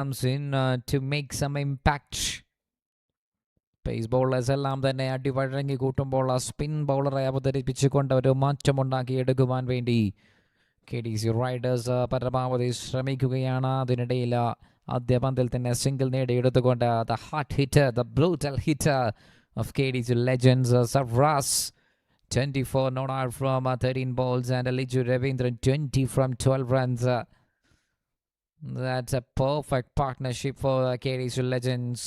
comes in to make some impact. Pace bowlers എല്ലാം തന്നെ അടിവഴങ്ങി കൂട്ടുമ്പോൾ സ്പിൻ ബൗളറെ അവതരിപ്പിച്ചുകൊണ്ട് ഒരു മാറ്റമുണ്ടാക്കിയെടുക്കുവാൻ വേണ്ടി KDC റൈഡേഴ്സ് പരമാവധി ശ്രമിക്കുകയാണ്. അതിനിടയിൽ ആദ്യ പന്തിൽ തന്നെ സിംഗിൾ നേടിയെടുത്തുകൊണ്ട് the hard hitter, the brutal hitter of KDC Legends Sarfaraz 24 not out from 13 balls, and Aliju Ravindran 20 from 12 runs. That's a perfect partnership for KDC Legends.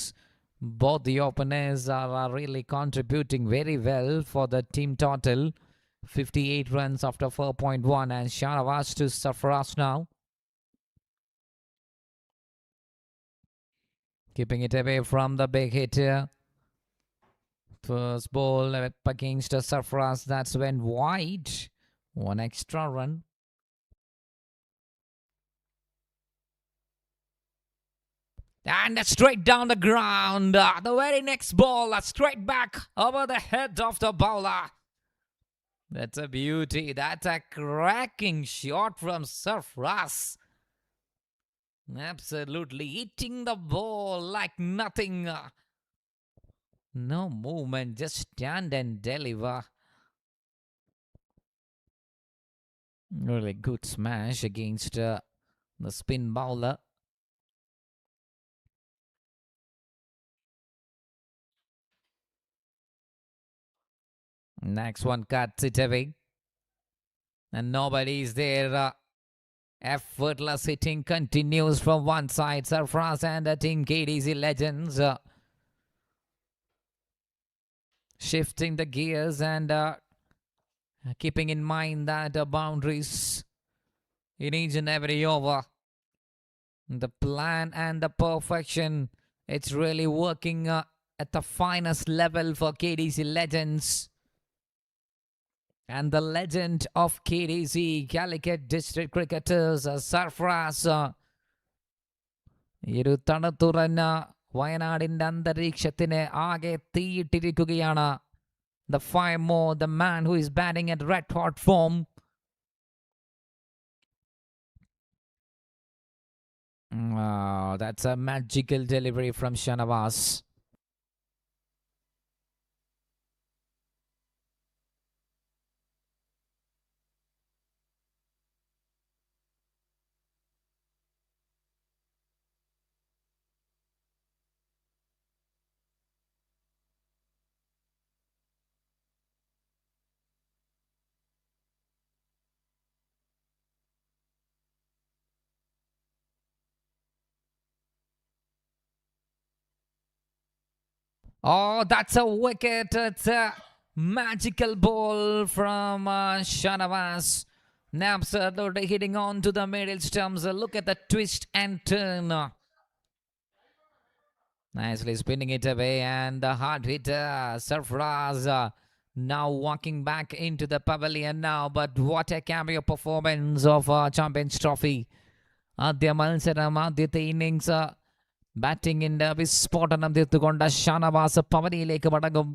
Both the openers are really contributing very well for the team total. 58 runs after 4.1, and Shahnawaz to Sarfaraz now. Keeping it away from the big hitter. First ball up against Sarfaraz. That's went wide. One extra run. And straight down the ground. The very next ball, straight back over the head of the bowler. That's a beauty. That's a cracking shot from Sarfaraz. Absolutely eating the ball like nothing. No movement, just stand and deliver. Really good smash against the spin bowler. Next one cuts it away. And nobody's there. Effortless hitting continues from one side. Sarfaraz and the team KDC Legends. Shifting the gears and keeping in mind that boundaries in each and every over. The plan and the perfection, it's really working at the finest level for KDC Legends. And the legend of KDC, Calicut District Cricketers, Sarfaraz. ഇരു തണുത്തുറഞ്ഞ വയനാടിൻ്റെ അന്തരീക്ഷത്തിന് ആകെ തീയിട്ടിരിക്കുകയാണ്. The fire more, the man who is batting at red hot form. That's a magical delivery from Shahnawaz. Oh, that's a wicket. It's a magical ball from Shahnawaz. Absolutely hitting on to the middle stumps. Look at the twist and turn. Nicely spinning it away, and the hard hitter Sarfaraz now walking back into the pavilion now. But what a cameo performance of Champions Trophy. ആദ്യ മത്സരം ആദ്യത്തെ innings ബാറ്റിംഗിന്റെ വിസ്ഫോടനം തീർത്തുകൊണ്ട് Shanavas പവനിയിലേക്ക് മടങ്ങും.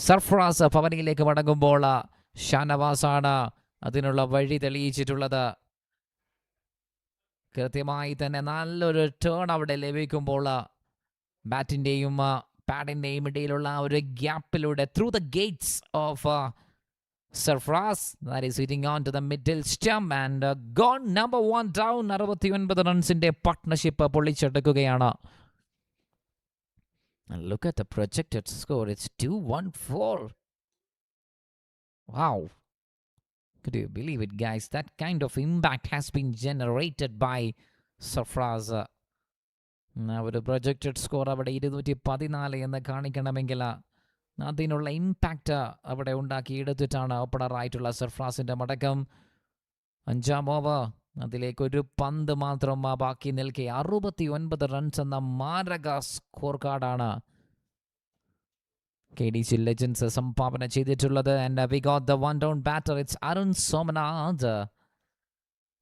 സർഫറാസ് പവനിയിലേക്ക് മടങ്ങുമ്പോൾ ഷാനവാസാണ് അതിനുള്ള വഴി തെളിയിച്ചിട്ടുള്ളത്. കൃത്യമായി തന്നെ നല്ലൊരു ടേൺ അവിടെ ലഭിക്കുമ്പോൾ ബാറ്റിൻ്റെയും പാഡിൻ്റെയും ഇടയിലുള്ള ഒരു ഗ്യാപ്പിലൂടെ through the gates of Sarfaraz, that is hitting on to the middle stump and gone number one down. 69 റൺസിന്റെ പാർട്ട്ണർഷിപ്പ് പൊളിച്ചെടുക്കുകയാണ്. And look at the projected score. It's 214. Wow. Could you believe it, guys? That kind of impact has been generated by Sarfaraz. ഒരു projected score അവിടെ 214 എന്ന് കാണിക്കണമെങ്കിൽ അതിനുള്ള impact അവിടെ ഉണ്ടാക്കിയെടുത്തിട്ടാണ് ഓപ്പണറായിട്ടുള്ള സർഫറാസിൻ്റെ മടക്കം. 5-ാം over, അതിലേക്കൊരു പന്ത് മാത്രം ബാക്കി നിൽക്കെ 69 റൺസ് എന്ന മാരക സ്കോർ കാർഡാണ് KDC Legends സംഭാവന ചെയ്തിട്ടുള്ളത്. And we got the one down batter. It's Arun Somanath.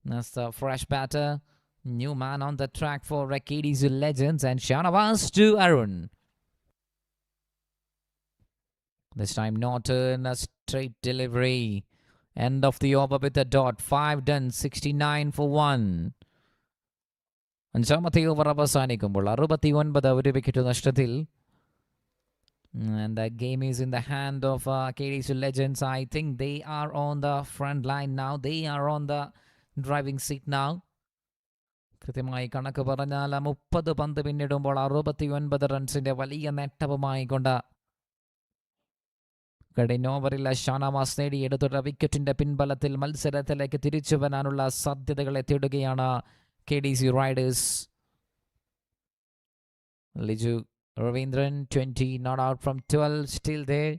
That's the fresh batter. New man on the track for KDC Legends, and Shahnawaz to Arun. This time not in a straight delivery. End of the over with a dot. 5 done, 69 for 1. അഞ്ചാമത്തെ over അവസാനിക്കുമ്പോൾ 69 ഒരു wicket നഷ്ടത്തിൽ. And the game is in the hand of KDC Legends. I think they are on the front line now. They are on the driving seat now. കൃത്യമായി കണക്ക് പറഞ്ഞാൽ 30 പന്ത് പിന്നിടുമ്പോൾ 69 റൺസിന്റെ വലിയ നേട്ടവുമായി കൊണ്ട് കഴിഞ്ഞ ഓവറിൽ ഷാനവാസ് നേടിയെടുത്തുള്ള വിക്കറ്റിന്റെ പിൻബലത്തിൽ മത്സരത്തിലേക്ക് തിരിച്ചു വരാനുള്ള സാധ്യതകളെ തേടുകയാണ് KDC Riders. Liju Ravindran 20 not out from 12 still there.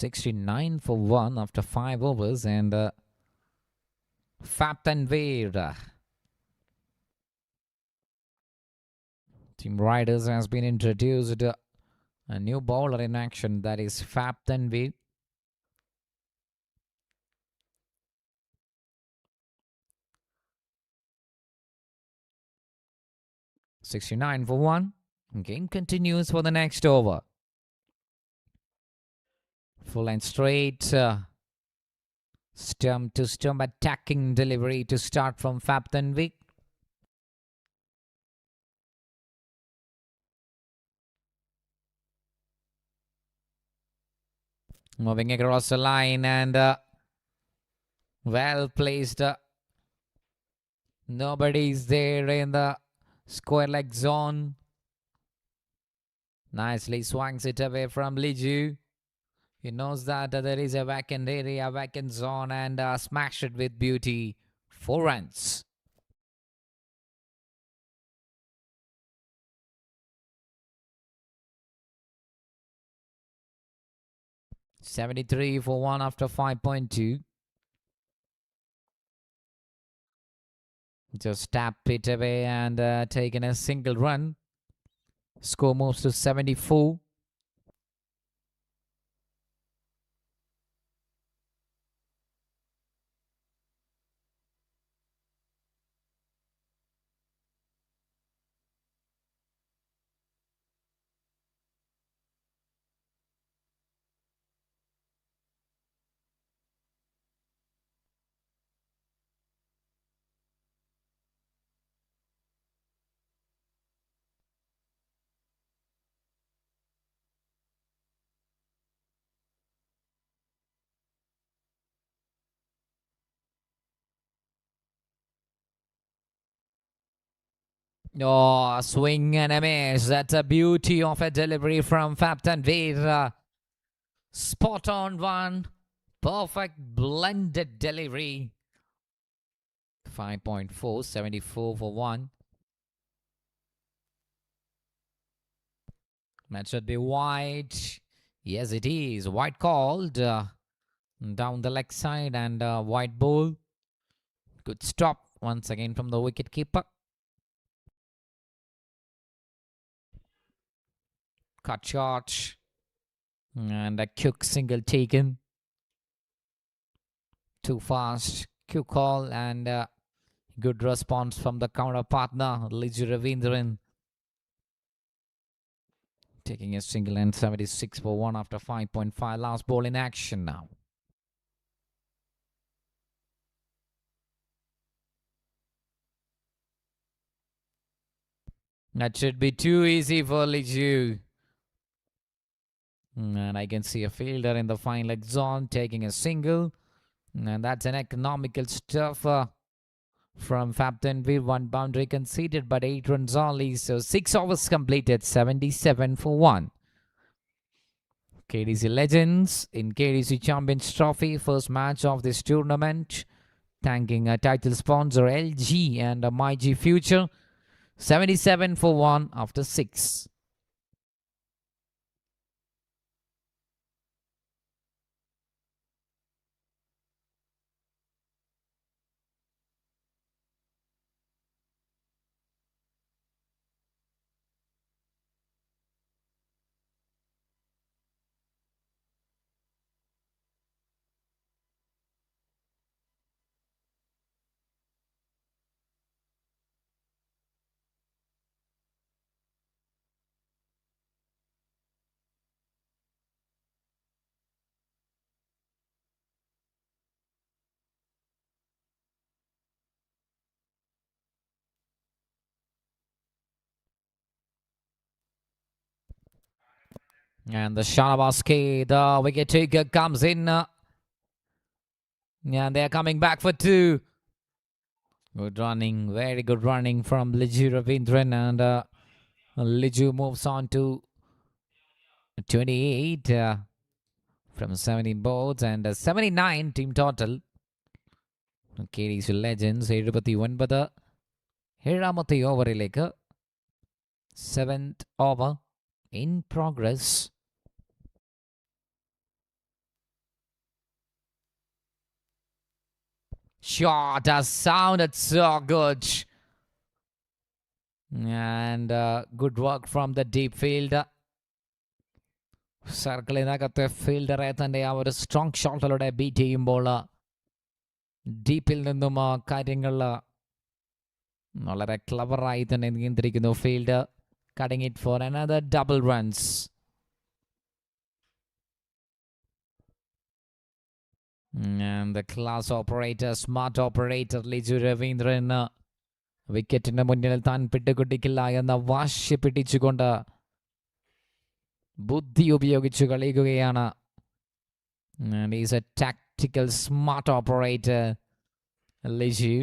$69 for 1 after 5 overs, and Faptanveer. Team Riders has been introduced a new bowler in action, that is Faptanveer. $69 for 1. Game continues for the next over. Full and straight. Stump to stump attacking delivery to start from Faptanveer. Moving across the line and well placed. Nobody's there in the square leg zone. Nicely swings it away from Liju. He knows that there is a vacant area, vacant zone, and smash it with beauty. 4 runs. $73 for 1 after 5.2. Just tap it away and taken a single run. Score moves to 74. Oh, swing and a miss. That's a beauty of a delivery from Faptanveer. Spot on one. Perfect blended delivery. 5.4, 74 for 1. That should be wide. Yes, it is. Wide called. Down the leg side and wide ball. Good stop once again from the wicket keeper. Cut shot. And a quick single taken. Too fast. Quick call and good response from the counter partner, Liju Ravindran. Taking a single and 76 for 1 after 5.5. Last ball in action now. That should be too easy for Liju. And I can see a fielder in the fine leg zone taking a single. And that's an economical stuff from Faptanveer. 1 boundary conceded, but 8 runs only. So 6 overs completed, 77 for 1. KDC Legends in KDC Champions Trophy, first match of this tournament. Thanking a title sponsor LG and MyG Future. 77 for 1 after 6. And the Shanabaski, the wicket taker, comes in. And they're coming back for two. Good running, very good running from Liju Ravindran. And Liju moves on to 28 from 17 balls and 79 team total. KDC Legends 79 ഏഴാമത്തെ ഓവറിലേക്ക് 7th over in progress. Shot has sounded so good. And good work from the deep field. സർക്കിളിനകത്തെ ഫീൽഡറെ തൻ്റെ ആ ഒരു strong ഷോട്ടിലൂടെ beat ചെയ്യുമ്പോൾ ഡീപ്പിൽ നിന്നും കാര്യങ്ങൾ വളരെ ക്ലവറായി തന്നെ നിയന്ത്രിക്കുന്നു field. Cutting it for another double runs. And the class operator, smart operator Liju Ravindran വിക്കറ്റിന് മുന്നിൽ താൻ പിട്ടുകുട്ടിക്കില്ല എന്ന വാശി പിടിച്ചുകൊണ്ട് ബുദ്ധി ഉപയോഗിച്ച് കളിക്കുകയാണ്. And he's a tactical smart operator, Liju.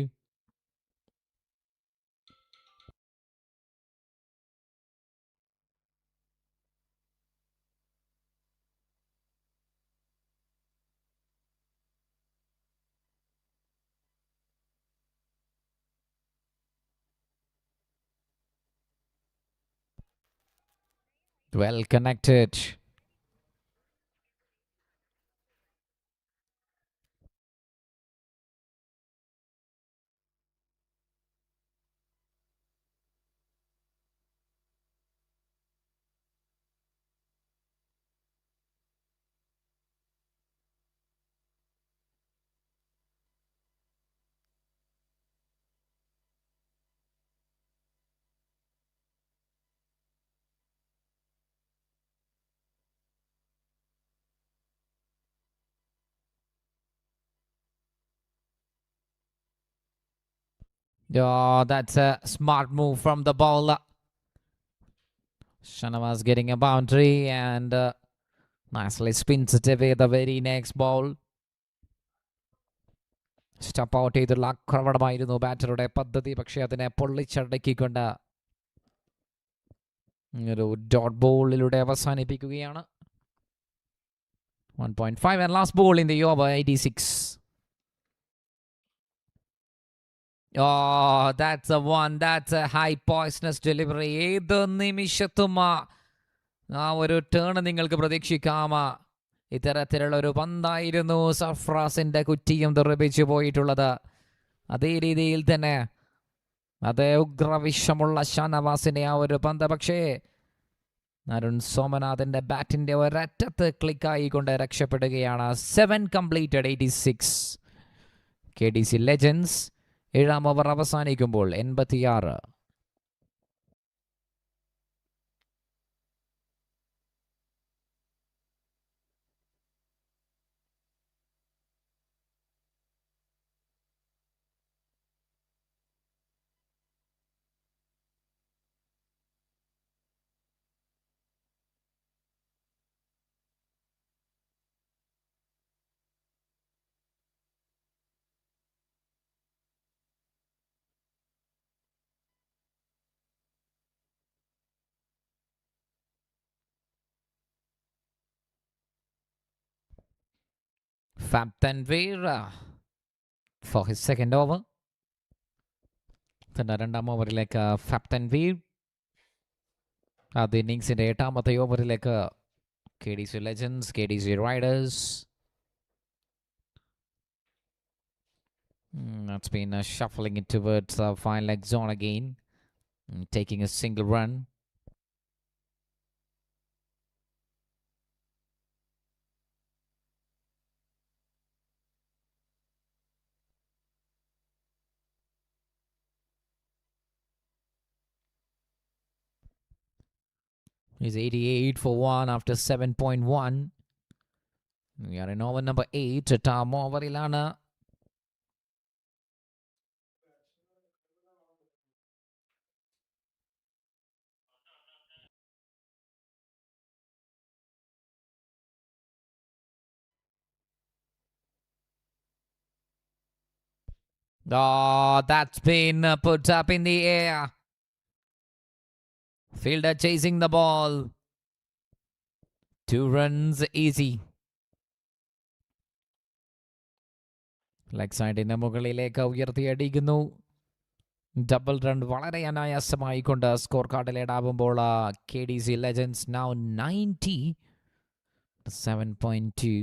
Well connected. Oh, that's a smart move from the bowler. Shanawaz getting a boundary and nicely spins it away the very next ball. Step out ചെയ്തുള്ള ആക്രമണമായിരുന്നു ബാറ്ററുടെ പദ്ധതി. പക്ഷേ അതിനെ പൊള്ളിച്ചടക്കിക്കൊണ്ട് ഒരു dot ബോളിലൂടെ അവസാനിപ്പിക്കുകയാണ്. 1.5 and last ball in the over, 86. Oh, that's a one. That's a high poisonous delivery. ഏത് നിമിഷത്തും ആ ഒരു turn നിങ്ങൾക്ക് പ്രതീക്ഷിക്കാം. ഇത്തരത്തിലുള്ള ഒരു പന്തായിരുന്നു സർഫ്രാസിന്റെ കുറ്റിയും തെറിപ്പിച്ചു പോയിട്ടുള്ളത്. അതേ രീതിയിൽ തന്നെ അതേ ഉഗ്രവിഷമുള്ള ഷാനവാസിന്റെ ആ ഒരു പന്ത് പക്ഷേ അരുൺ സോമനാഥിന്റെ ബാറ്റിന്റെ ഒരറ്റത്ത് ക്ലിക്കായിക്കൊണ്ട് രക്ഷപ്പെടുകയാണ്. 7 completed, 86. KDC Legends 7ാം ഓവർ അവസാനിക്കുമ്പോൾ 86. Fab Tanvir for his second over. തന്റെ 2ാം ഓവറിലേക്ക് ഫാബ് തൻവീർ. ആദ്യ ഇന്നിങ്സിന്റെ 8ാമത്തെ ഓവറിലേക്ക് KDC Legends, KDC Riders. That's been shuffling it towards the fine leg zone again, taking a single run. He's 88 for 1 after 7.1. We are in over number 8. എട്ടാം ഓവറിലാണ് Oh, that's been put up in the air. Fielder chasing the ball. 2 runs easy. Leg സൈഡിന് മുകളിലേക്ക് ഉയർത്തിയടിക്കുന്നു. Double run വളരെ അനായാസമായി കൊണ്ട് score കാർഡിൽ ഇടാവുമ്പോൾ KDC Legends now 97.2.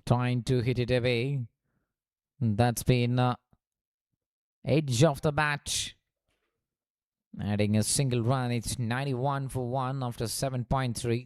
Trying to hit it away. That's been edge of the bat. Adding a single run. It's 91 for 1 after 7.3.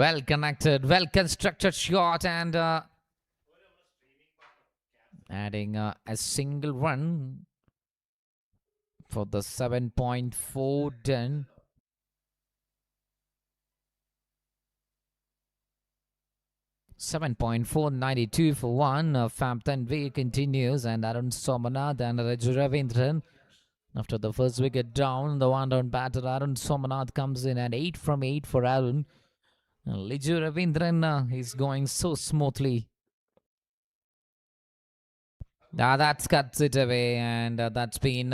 Well connected, well constructed shot, and adding a single run for the 7.4 done. 7.492 for 1. Fampton V continues, and Arun Somanath and Raju Ravindran. After the first wicket down, the one down batter Arun Somanath comes in at 8 from 8 for Arun. Raju Ravindran is going so smoothly. That cuts it away, and that's been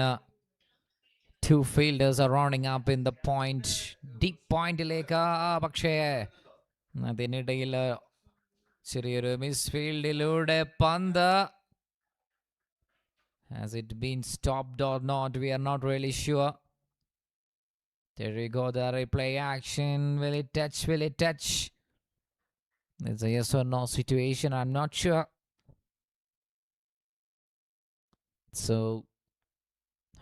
2 fielders are rounding up in the point. Deep point ലേക്ക് പക്ഷേ അതിനിടയിൽ ചെറിയൊരു മിസ്ഫീൽഡിലൂടെ പന്ത്. Has it been stopped or not? We are not really sure. There we go, the replay action. Will it touch? Will it touch? It's a yes or no situation. I'm not sure. So,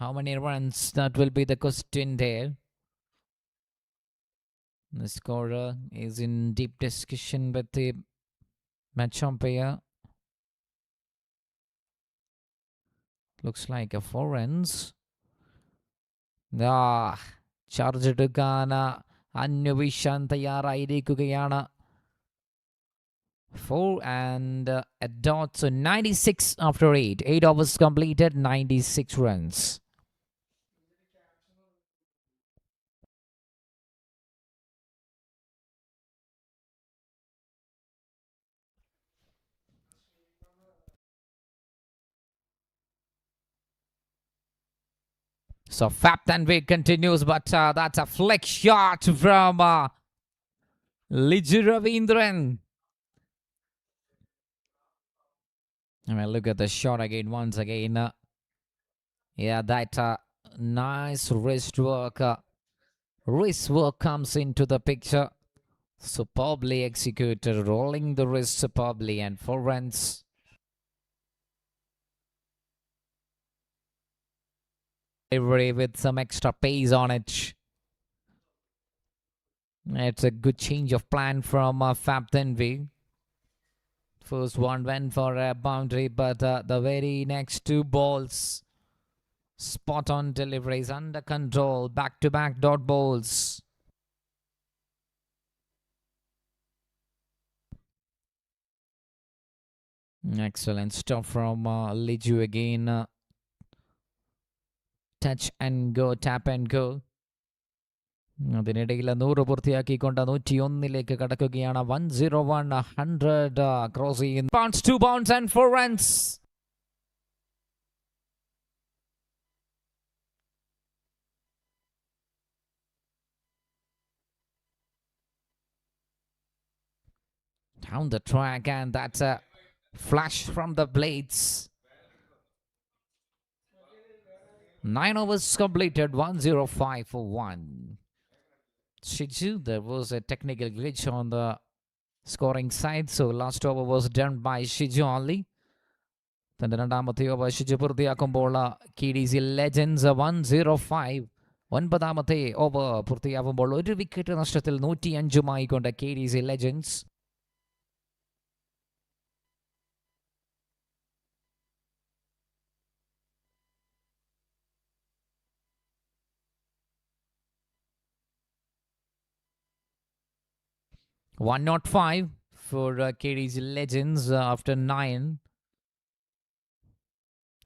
how many runs? That will be the question there. The scorer is in deep discussion with the match umpire. Looks like a 4 runs. Charge എടുക്കാൻ അന്വേഷിക്കാൻ തയ്യാറായിരിക്കുകയാണ്. 4 and a dot, so 96 after 8. 8 overs completed, 96 runs. So Faptanvik continues, but that's a flick shot from Liju Ravindran. I mean, look at the shot again, once again. Yeah, that nice wrist work. Wrist work comes into the picture. Superbly executed, rolling the wrist superbly, and 4 runs. Delivery with some extra pace on it. It's a good change of plan from Faptanvik. First one went for a boundary, but the very next 2 balls, spot on deliveries, under control, back-to-back dot balls. Excellent stuff from Liju again. Touch and go, tap and go. അതിനിടയിൽ 100 പൂർത്തിയാക്കിക്കൊണ്ട് 101 കടക്കുകയാണ്. 101 100 cross ചെയ്യുന്നു. Bounce, 2 bounce and 4 runs. Down the track, and that's a flash from the blades. 9 overs completed, 105 for 1. Shiju, there was a technical glitch on the scoring side. So last over was done by Shiju only. തന്റെ രണ്ടാമത്തെ over Shiju പൂർത്തിയാക്കുമ്പോൾ KDC legends 105. ഒൻപതാമത്തെ over പൂർത്തിയാകുമ്പോൾ ഒരു wicket നഷ്ടത്തിൽ 105 KDC legends. $105 for KDC Legends after 9.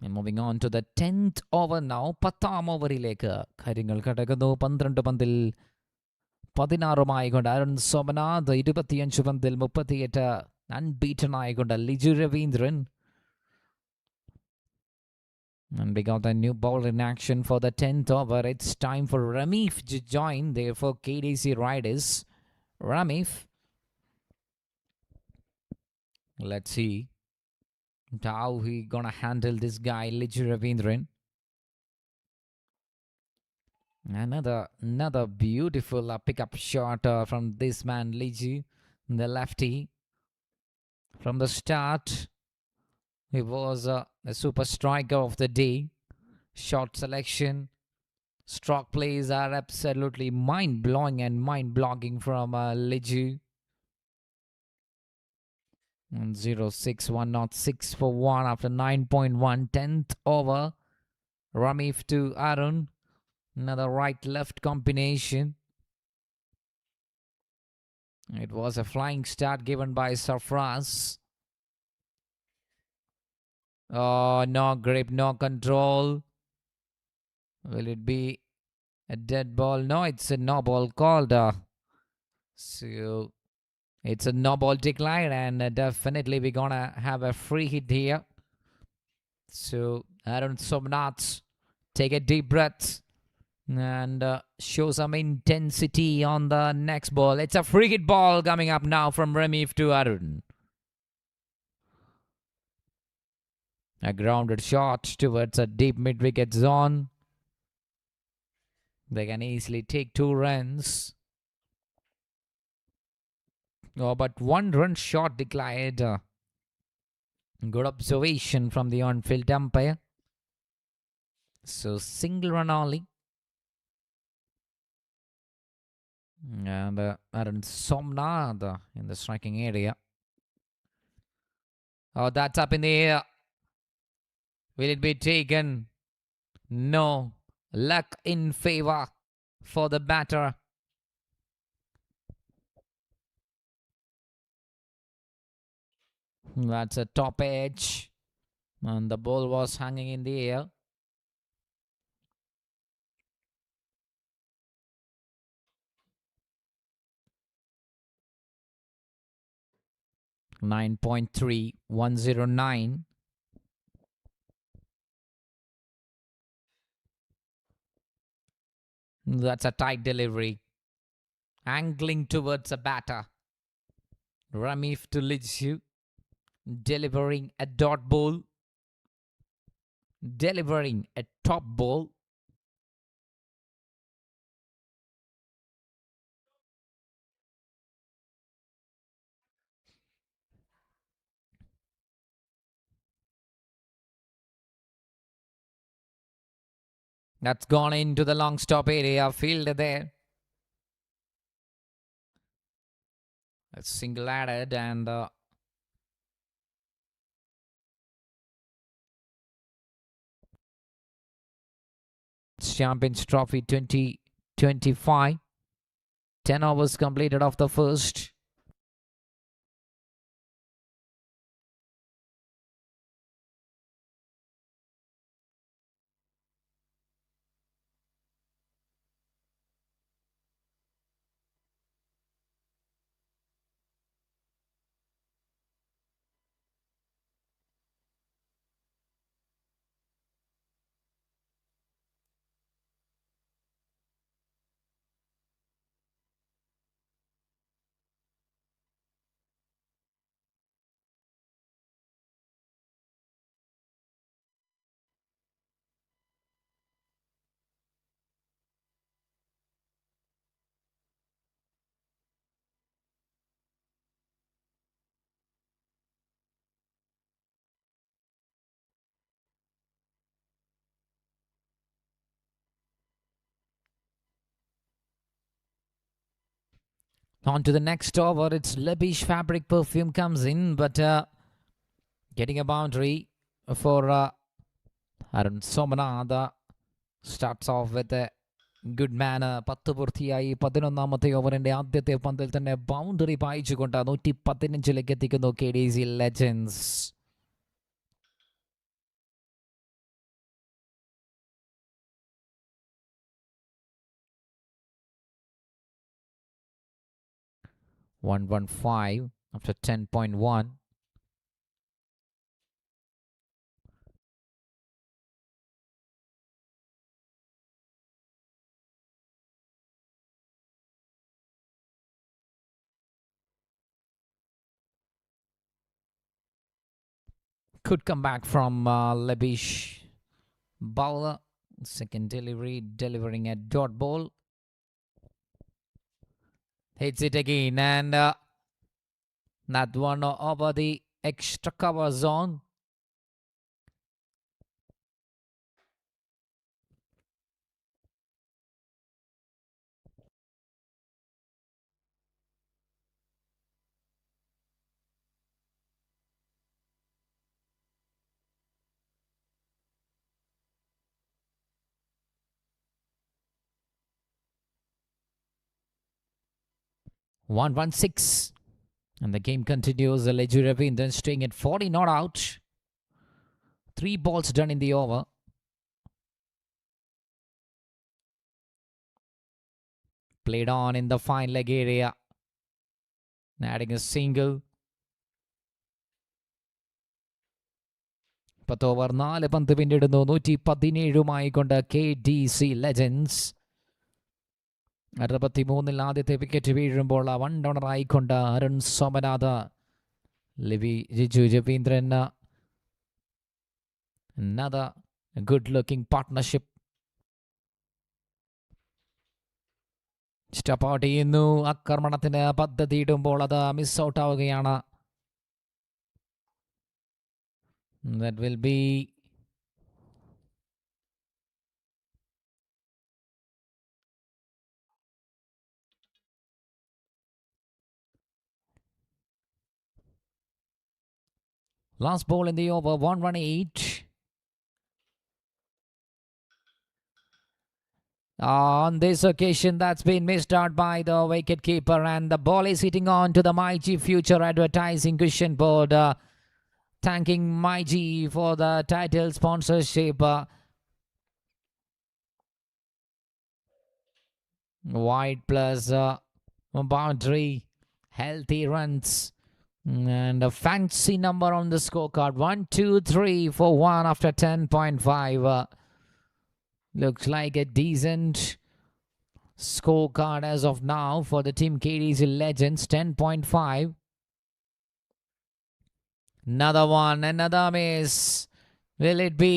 And moving on to the 10th over now. 10ാം ഓവറിലേക്ക് കാര്യങ്ങൾ കടക്കുന്നു. 12 പന്തിൽ 16 അരുൺ സോമനാഥ്, 25 പന്തിൽ 38 അൺബീറ്റൺ ആയിക്കൊണ്ട് Liju Raveendran. And we got a new bowler in action for the 10th over. It's time for Ramif to join there for KDC Riders. Ramif. Let's see how he gonna handle this guy, Liju Ravindran. Another beautiful pickup shot from this man, Liju, the lefty. From the start, he was a super striker of the day. Shot selection, stroke plays are absolutely mind-blowing and mind-blogging from Liju. 106 for 1 after 9.1. 10th over. Ramif to Arun. Another right-left combination. It was a flying start given by Sarfraz. Oh, no grip, no control. Will it be a dead ball? No, it's a no ball called. So it's a no ball decline, and definitely we're gonna have a free hit here. So Arun Somnath, take a deep breath and show some intensity on the next ball. It's a free hit ball coming up now from Ramif to Arun. A grounded shot towards a deep mid-wicket zone. They can easily take 2 runs. Oh, but 1 run shot declared. Good observation from the on-field umpire. So single run only. And Arun Somnath in the striking area. Oh, that's up in the air. Will it be taken? No. Luck in favor for the batter. That's a top edge. And the ball was hanging in the air. $9.3109. That's a tight delivery. Angling towards a batter. Ramif to Lidju. Delivering a dot ball. Delivering a top ball. That's gone into the long stop area. Field there. A single added, and Champions Trophy 2025. 10 overs completed of the first. On to the next over. It's Lebish Fabric Perfume comes in, but getting a boundary for Arun Somanada. Starts off with a good man 10 പൂർത്തിയായി 11ാമത്തെ ഓവറിന്റെ ആദ്യത്തെ പന്തിൽ തന്നെ boundary പായിച്ചുകൊണ്ട് 115 എത്തിക്കുന്നു KDC Legends. $115 after 10.1. Could come back from Lebish bowler. Second delivery, delivering a dot ball. Hits it again, and that one over the extra cover zone. $116. And the game continues. Leju Ravindran staying at 40 not out. 3 balls done in the over. Played on in the fine leg area. Adding a single. 10 over 4 പന്ത് പിന്നിടുന്നു 117 കൊണ്ട് KDC Legends. 63 ആദ്യത്തെ wicket വീഴുമ്പോൾ 1 ഡൗണറായിക്കൊണ്ട് Arun Somanath. Liju Ravindran. Another good looking partnership. Step out ചെയ്യുന്നു. ആക്രമണത്തിന് പദ്ധതി ഇടുമ്പോൾ അത് മിസ് ഔട്ട് ആവുകയാണ്. That will be last ball in the over. 118. On this occasion, that's been missed out by the wicketkeeper, and the ball is hitting on to the MyG Future Advertising Cushion Board. Thanking MyG for the title sponsorship. Wide plus boundary, healthy runs, and a fancy number on the scorecard. 1, 2, 3 for 1 after 10.5. Looks like a decent scorecard as of now for the team KDC Legends. 10.5. Another one, another miss. Will it be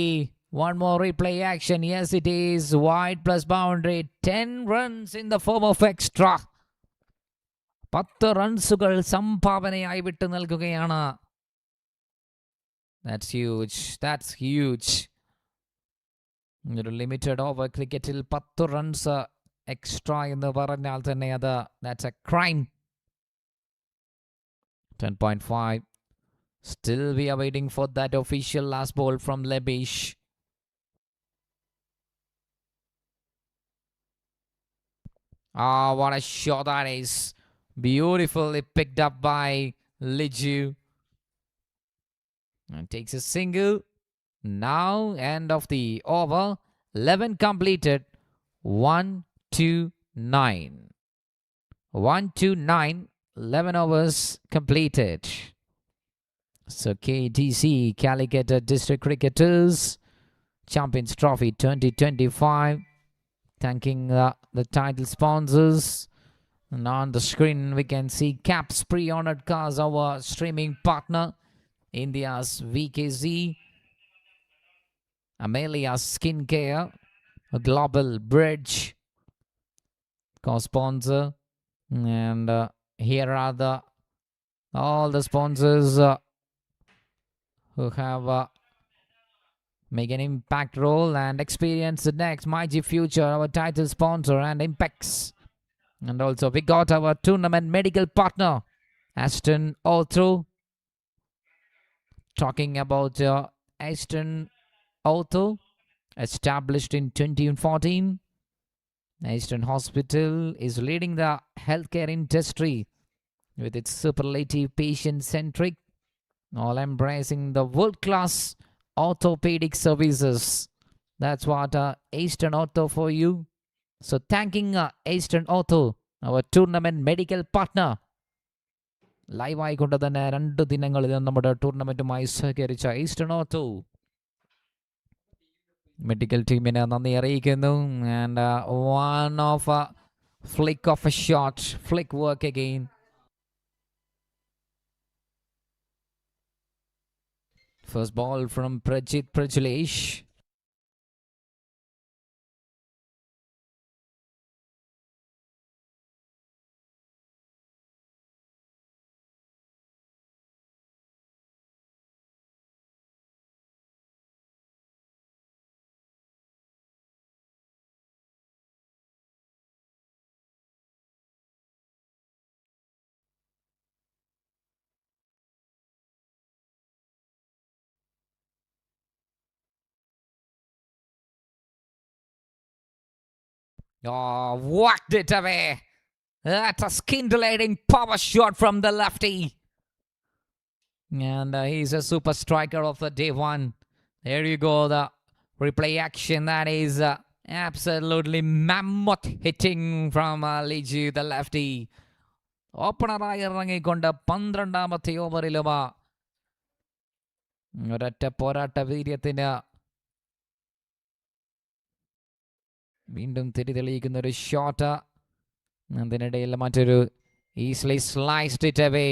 one more replay action? Yes, it is. Wide plus boundary. 10 runs in the form of extra. 10 റൺസുകൾ സംഭാവനയായി വിട്ടു നൽകുകയാണ്. That's huge. That's huge. ഒരു limited over ക്രിക്കറ്റിൽ 10 runs extra എന്ന് പറഞ്ഞാൽ തന്നെ അത് that's a crime. 10.5. Still we are waiting for that official last ball from Lebish. What a shot that is. Beautifully picked up by Liju. And takes a single. Now, end of the over. 11 completed. 1-2-9. 1-2-9. 11 overs completed. So KDC Calicut District Cricketers Champions Trophy 2025. Thanking the title sponsors. And on the screen we can see Caps Pre-Honored Cars, our streaming partner. India's VKZ. Amelia Skincare. A Global Bridge co-sponsor. And here are all the sponsors who have make an impact role and experience the next MyG Future, our title sponsor, and Impex, And also we got our tournament medical partner, Aston Otto. Talking about Aston Otto, established in 2014. Aston Hospital is leading the healthcare industry with its superlative patient-centric, all-embracing the world-class orthopedic services. That's what Aston Ortho for you. So thanking Aston Ortho, our tournament medical partner. ലൈവായിക്കൊണ്ട് തന്നെ 2 ദിനങ്ങളിൽ നമ്മുടെ ടൂർണമെൻറ്റുമായി സഹകരിച്ച eastern ortho medical ടീമിനെ നന്ദി അറിയിക്കുന്നു. And one of flick of a shot, flick work again. First ball from Prajit Prajulesh. Oh, whacked it away. That's a scintillating power shot from the lefty. And he's a super striker of the day one. There you go, the replay action. That is absolutely mammoth hitting from Liju, the lefty. ഓപ്പണറായി ഇറങ്ങിക്കൊണ്ട് 12ാമത്തെ ഓവറിലും ഒരൊറ്റ പോരാട്ട വീര്യത്തിന് വീണ്ടും തിരിതെളിയിക്കുന്ന ഒരു shot. അതിനിടയിൽ മറ്റൊരു easily sliced it away.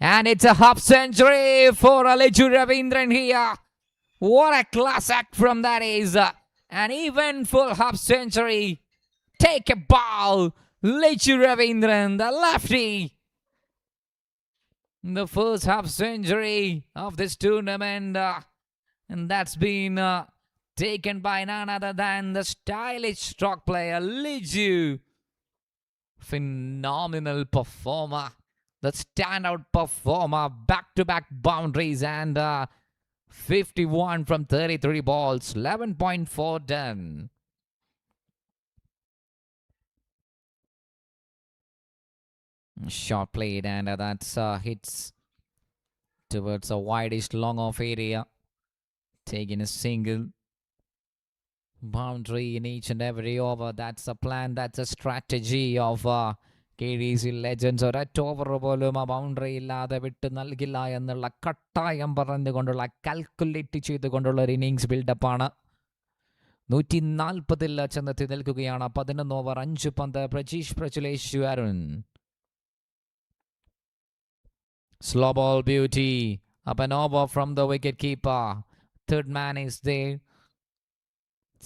And it's a half century for Aliju Ravindran here. What a class act from that is. An even full half century. Take a ball. Aliju Ravindran, the lefty. The first half century of this tournament. And that's been taken by none other than the stylish stroke player, Liju. Phenomenal performer. The standout performer. Back-to-back boundaries and 51 from 33 balls. 11.4 done. Shot played and that's hits towards a widest long off area. Taking a single boundary in each and every over. That's a plan. That's a strategy of KDC Legends. ഒരൊറ്റ over പോലും ആ boundary ഇല്ലാതെ വിട്ട് നൽകില്ല എന്നുള്ള കട്ടായം പറഞ്ഞുകൊണ്ടുള്ള calculate ചെയ്തുകൊണ്ടുള്ള ഒരു innings ബിൽഡപ്പാണ്. 140 ചെന്നെത്തി നിൽക്കുകയാണ്. 11 ഓവർ 5 പന്ത്. Prajeesh Prajulesh Arun. Slow ball beauty. Up and over from the wicket keeper. Third man is there.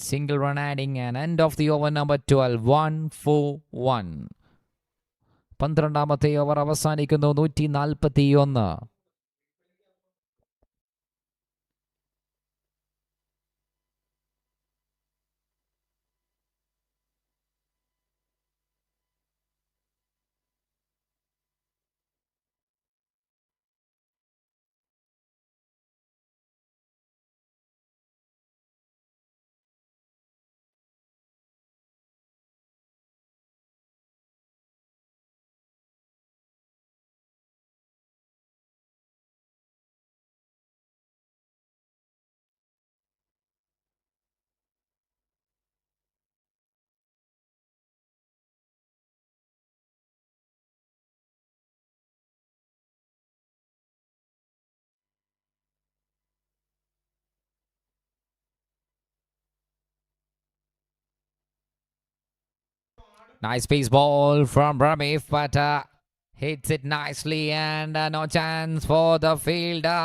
Single run adding and end of the over number 12. 1-4-1. 12ാമത്തെ over അവസാനിക്കുന്നു. 141. Nice pace ball from Ramif, but hits it nicely and no chance for the fielder.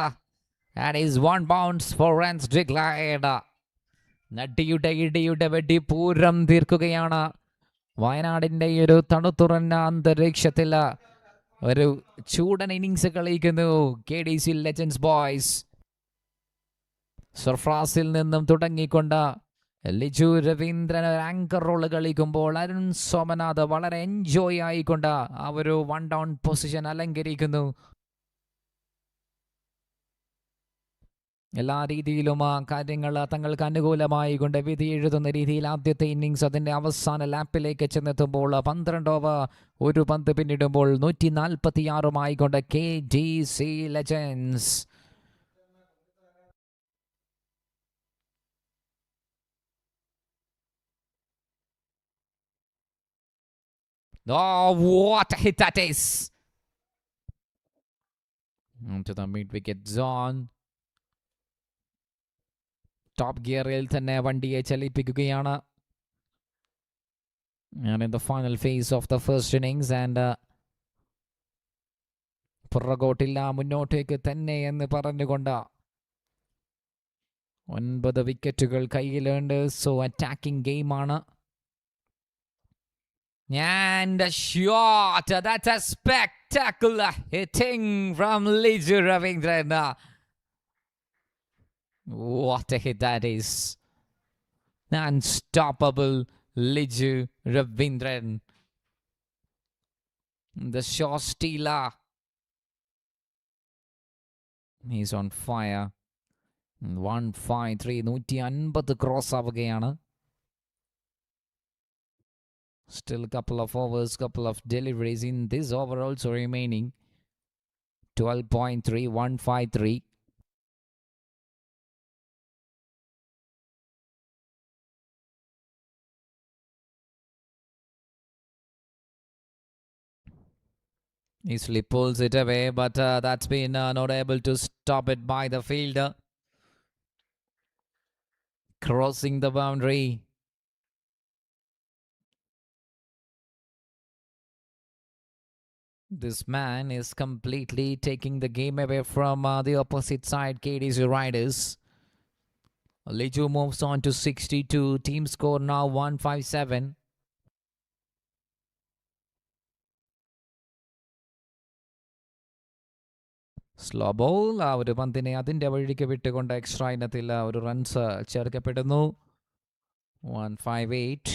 That is one bounce for runs declared. നടിയുടെ ഇടിയുടെ വെടിപൂരം തീർക്കുകയാണ്. വയനാടിൻ്റെ ഈ ഒരു തണുത്തുറഞ്ഞ അന്തരീക്ഷത്തിൽ ഒരു ചൂടൻ ഇന്നിങ്സ് കളിക്കുന്നു KDC Legends ബോയ്സ്. സർഫ്രാസിൽ നിന്നും തുടങ്ങിക്കൊണ്ട് ലിജു രവീന്ദ്രൻ ഒരു ആങ്കർ റോള് കളിക്കുമ്പോൾ അരുൺ സോമനാഥ് വളരെ എൻജോയ് ആയിക്കൊണ്ട് ആ ഒരു 1 ഡൗൺ പൊസിഷൻ അലങ്കരിക്കുന്നു. എല്ലാ രീതിയിലും ആ കാര്യങ്ങൾ തങ്ങൾക്ക് അനുകൂലമായി കൊണ്ട് വിധി എഴുതുന്ന രീതിയിൽ ആദ്യത്തെ ഇന്നിങ്സ് അതിൻ്റെ അവസാന ലാപ്പിലേക്ക് ചെന്നെത്തുമ്പോൾ 12 ഓവർ 1 പന്ത് പിന്നിടുമ്പോൾ 146 കൊണ്ട് KDC legends. Oh, what a hit that is! Onto the mid-wicket zone. Top ഗിയറിൽ തന്നെ വണ്ടിയെ ചലിപ്പിക്കുകയാണ്. And in the final phase of the first innings and പുറകോട്ടില്ല മുന്നോട്ടേക്ക് തന്നെ എന്ന് പറഞ്ഞുകൊണ്ട് 9 വിക്കറ്റുകൾ കയ്യിലുണ്ട്. സോ അറ്റാക്കിംഗ് ഗെയിമാണ്. And a shot. That's a spectacular hitting from Liju Ravindran. What a hit that is. Unstoppable Liju Ravindran. The shot stealer. He's on fire. 153 150 cross ആവുകയാണ്. Still a couple of overs, couple of deliveries in this over also remaining. 12.3153. Easily pulls it away, but that's been not able to stop it by the fielder. Crossing the boundary. This man is completely taking the game away from the opposite side, KDC Riders. Liju moves on to 62. Team score now 157. Slow ball ആ ഒരു പന്തിനെ അതിൻ്റെ വഴിക്ക് വിട്ടുകൊണ്ട് extra ഇനത്തിൽ ഒരു runs ചേർക്കപ്പെടുന്നു. 158.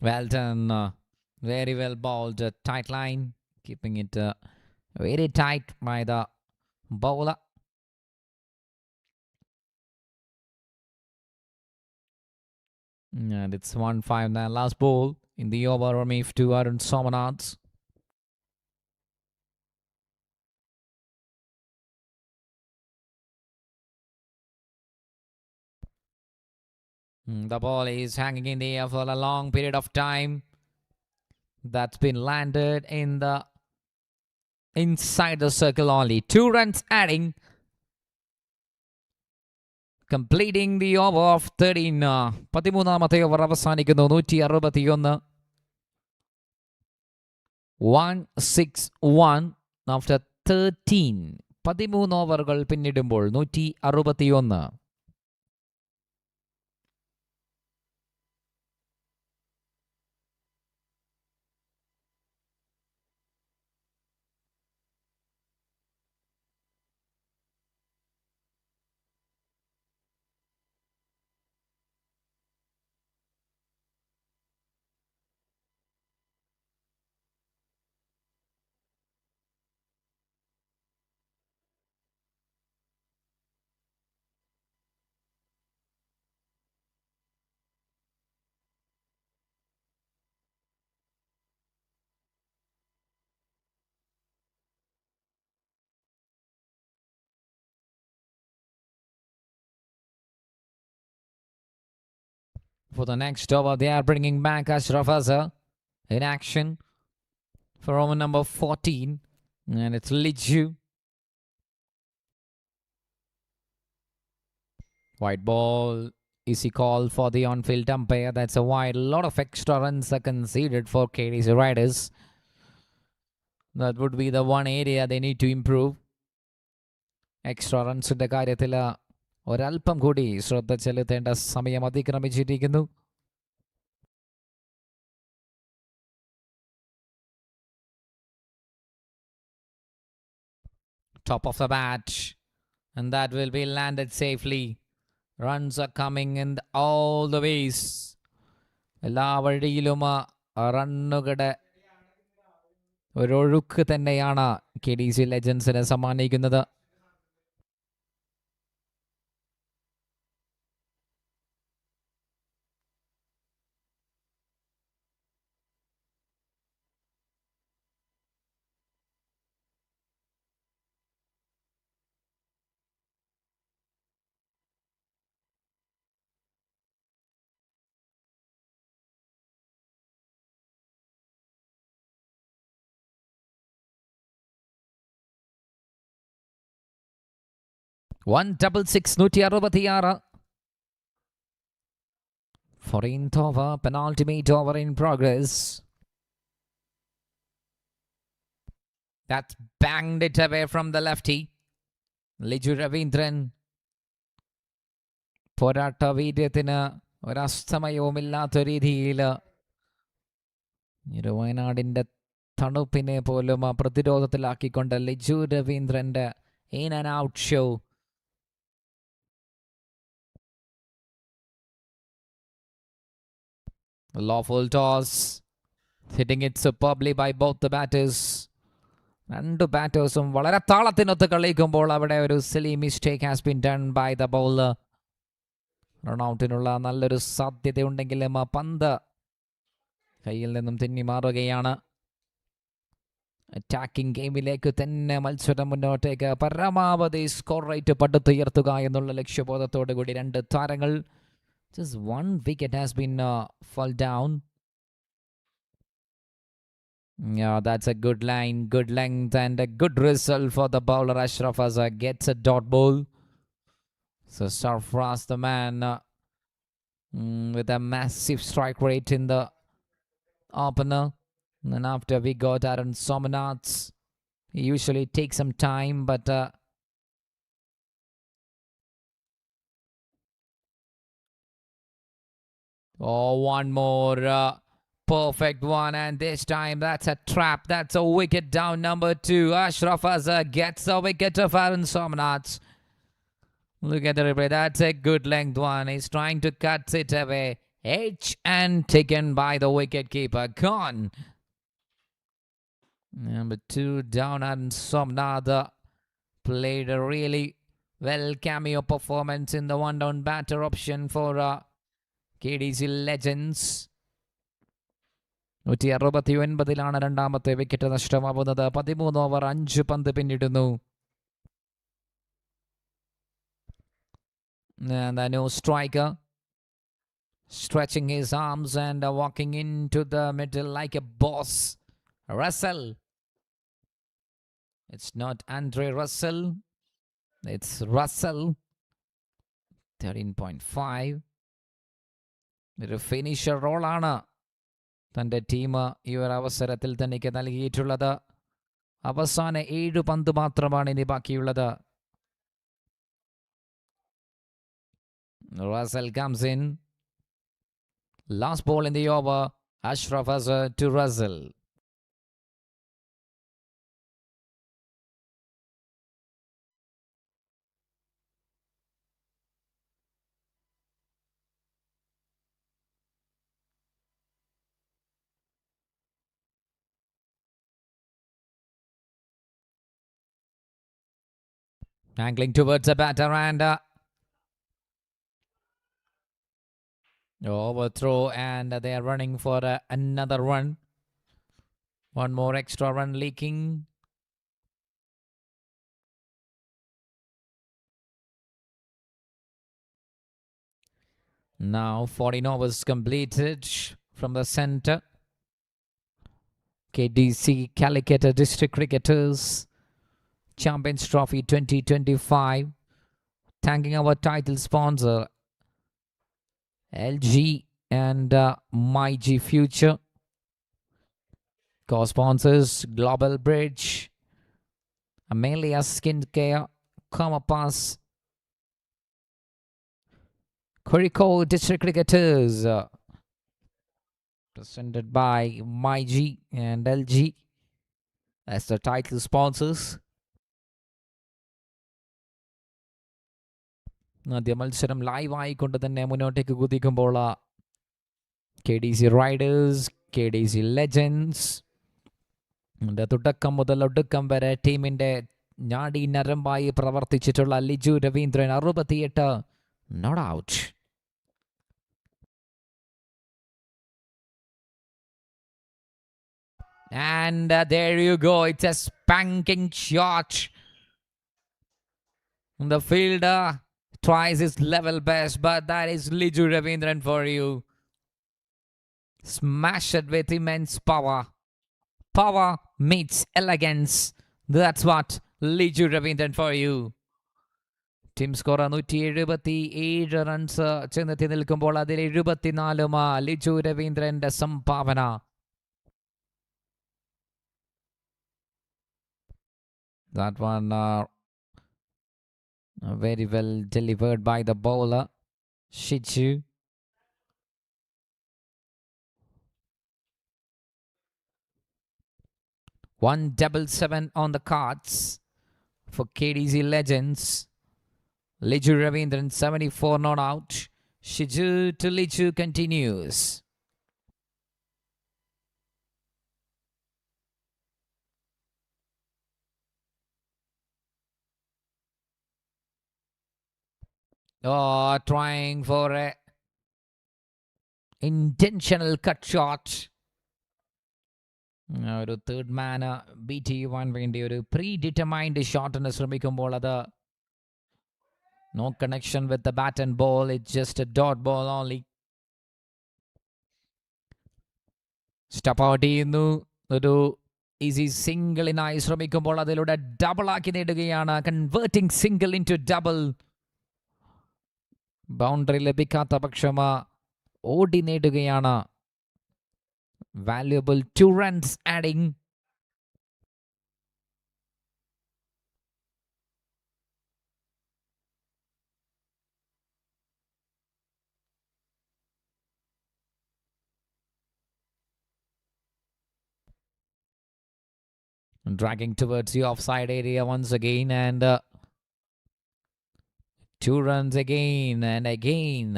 Well done. Very well bowled. Tight line. Keeping it very tight by the bowler. And it's 159. Last ball in the over remaining to Arun Somanath. The ball is hanging in the air for a long period of time. That's been landed in the inside the circle only. 2 runs adding. Completing the over of 13. 13ാമത്തെ over അവസാനിക്കുന്നു. 161. 161 after 13. 13 ഓവറുകൾ പിന്നിടുമ്പോൾ 161. For the next over, they are bringing back Ashraf Azhar in action for over number 14. And it's Liju. White ball. Easy call for the on-field umpire. That's a wide. A lot of extra runs are conceded for KDC Riders. That would be the one area they need to improve. Extra runs in the കാര്യത്തിൽ ഒരല്പം കൂടി ശ്രദ്ധ ചെലുത്തേണ്ട സമയം അതിക്രമിച്ചിരിക്കുന്നു. Top of the bat. And that will be landed safely. Runs are coming in all the ways. എല്ലാ വഴിയിലും റണ്ണുകളുടെ ഒരൊഴുക്ക് തന്നെയാണ് KDC ലെജൻസിനെ സമ്മാനിക്കുന്നത്. One double six, 166. 14th over, penultimate over in progress. That's banged it away from the lefty. Liju Ravindran. പോരാട്ട വീര്യത്തിന് ഒരസ്തമയവുമില്ലാത്ത രീതിയിൽ വയനാടിൻ്റെ തണുപ്പിനെ പോലും പ്രതിരോധത്തിലാക്കിക്കൊണ്ട് ലിജു രവീന്ദ്രൻ്റെ in and out show. Lawful toss, hitting it superbly by both the batters. രണ്ട് ബാറ്റേഴ്സും വളരെ താളത്തിനൊത്ത് കളിക്കുമ്പോൾ അവിടെ ഒരു silly mistake has been done by the bowler. റൺഔട്ടിനുള്ള നല്ലൊരു സാധ്യതയുണ്ടെങ്കിലും പന്ത് കയ്യിൽ നിന്നും തെന്നി മാറുകയാണ്. അറ്റാക്കിംഗ് ഗെയിമിലേക്ക് തന്നെ മത്സരം മുന്നോട്ടേക്ക് പരമാവധി സ്കോർ റേറ്റ് പടുത്തുയർത്തുക എന്നുള്ള ലക്ഷ്യബോധത്തോടു കൂടി രണ്ട് താരങ്ങൾ. Just one wicket has been fall down. Yeah, that's a good line, good length, and a good result for the bowler. Ashraf Azhar gets a dot ball. So Sarfraz, the man, with a massive strike rate in the opener. And then after we got Aaron Somanath, he usually takes some time, but one more perfect one, and this time that's a trap. That's a wicket down, number 2. Ashraf Azhar gets a wicket of Aaron Somanath. Look at the replay. That's a good length one. He's trying to cut it away. Edge and taken by the wicketkeeper. Gone. Number 2 down, and Somnath played a really well cameo performance in the one down batter option for KDC Legends. 169 രണ്ടാമത്തെ wicket നഷ്ടമാവുന്നത്. 13 over 5 പന്ത് പിന്നിടുന്നു. And the new striker stretching his arms and walking into the middle like a boss. Russell. It's not Andre Russell. It's Russell. 13.5. ഒരു finisher റോളാണ് തൻ്റെ team ഈ ഒരു അവസരത്തിൽ തനിക്ക് നൽകിയിട്ടുള്ളത്. അവസാന 7 പന്ത് മാത്രമാണ് ഇനി ബാക്കിയുള്ളത്. Russell comes in. Last ball in the over. Ashraf Azhar to Russell. Angling towards the batter and overthrow, and they are running for another run. One more extra run leaking. Now 14 overs completed from the center. KDC Calicut District Cricketers Champions Trophy 2025. Thanking our title sponsor LG and MyG Future. Co-sponsors Global Bridge, Amelia Skincare, Comapass, Kuriko District Cricketers, presented by MyG and LG as the title sponsors. ആദ്യ മത്സരം ലൈവായിക്കൊണ്ട് തന്നെ മുന്നോട്ടേക്ക് കുതിക്കുമ്പോൾ KDC Riders, KDC Legends തുടക്കം മുതൽ ഒടുക്കം വരെ ടീമിൻ്റെ ഞാടി നരമ്പായി പ്രവർത്തിച്ചിട്ടുള്ള Liju Ravindran 68 not out. And there you go. It's a spanking shot. The fielder tries his level best, but that is Liju Ravindran for you. Smash it with immense power. Power meets elegance. That's what Liju Ravindran for you. Team score 177 runs ചെന്നെത്തി നിൽക്കുമ്പോൾ അതിൽ 74 ലിജു രവീന്ദ്രന്റെ സംഭാവന. That one very well delivered by the bowler Shiju. One 7 on the cards for KDC Legends. Liju Ravindran 74 not out. Shiju to Liju continues. Trying for a intentional cut shot. ഒരു third മാൻ beat ചെയ്യുവാൻ വേണ്ടി ഒരു pre determined ഷോട്ടിന് ശ്രമിക്കുമ്പോൾ അത് no connection with the bat and ball. It's just a dot ball only. Step out ചെയ്യുന്നു. ഒരു easy സിംഗിളിനായി ശ്രമിക്കുമ്പോൾ അതിലൂടെ ഡബിൾ ആക്കി നേടുകയാണ്. Converting single into double. Boundary ലഭിക്കാത്ത പക്ഷം ഓടി നേടുകയാണ്. Valuable 2 runs adding. Dragging towards the offside area once again, and 2 runs again and again.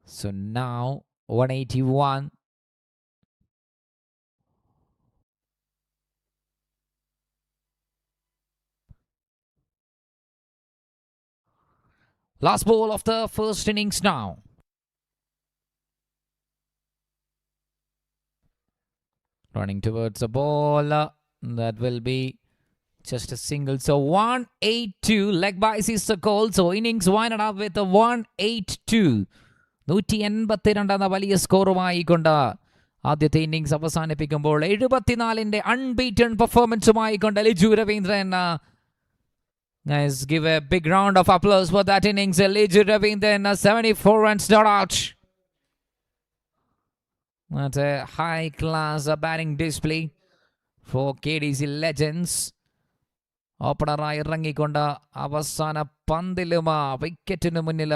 So now 181. Last ball of the first innings now. Running towards the ball. That will be just a single. So 182. Leg byes is the goal. So innings winded up with a 182. 182 എന്ന വലിയ സ്കോറുമായിക്കൊണ്ട് ആദ്യത്തെ innings അവസാനിപ്പിക്കുമ്പോൾ 74 unbeaten പെർഫോമൻസുമായിക്കൊണ്ട് Liju Ravindran. Guys, give a big round of applause for that innings. Liju Ravindran 74 runs not out. That's a high class batting display for KDC Legends. ഓപ്പണറായി ഇറങ്ങിക്കൊണ്ട് അവസാന പന്തിലും വിക്കറ്റിന് മുന്നിൽ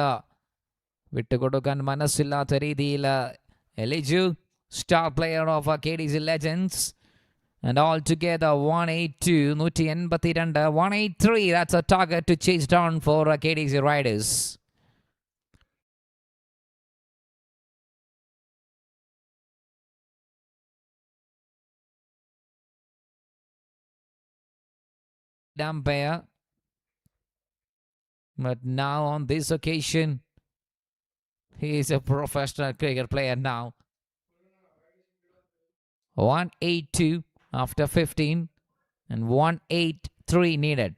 വിട്ടുകൊടുക്കാൻ മനസ്സില്ലാത്ത രീതിയിൽ Liju, star player of KDC Legends. And altogether 182, 182, 183. That's a target to chase down for KDC Riders. Umpire. But now on this occasion, he is a professional cricket player now. 182 after 15 and 183 needed.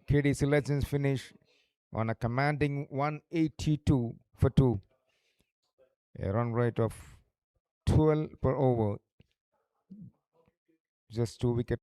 KDC Legends finish on a commanding 182 for 2. A run rate of 12 per over. Just 2 wickets.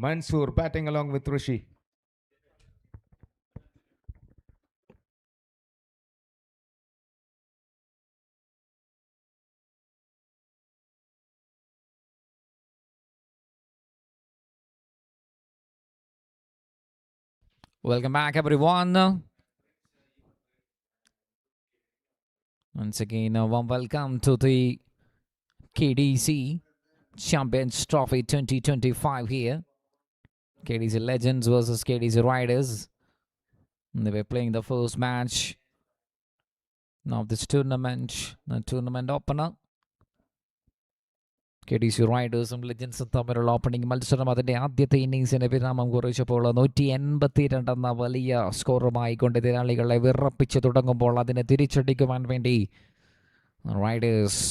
Mansoor batting along with Rishi. Welcome back, everyone. Once again, a warm welcome to the KDC Champions Trophy 2025 here. KDC Legends versus KDC Riders. They were playing the first match of this tournament, the tournament opener. KDC റൈഡേഴ്സും ലെജൻസും തമ്മിലുള്ള opening മത്സരം അതിൻ്റെ ആദ്യത്തെ ഇന്നിങ്സിന് വിരാമം കുറിച്ചപ്പോൾ 182 എന്ന വലിയ സ്കോറുമായി കൊണ്ട് എതിരാളികളെ വിറപ്പിച്ച് തുടങ്ങുമ്പോൾ അതിനെ തിരിച്ചടിക്കുവാൻ വേണ്ടി റൈഡേഴ്സ്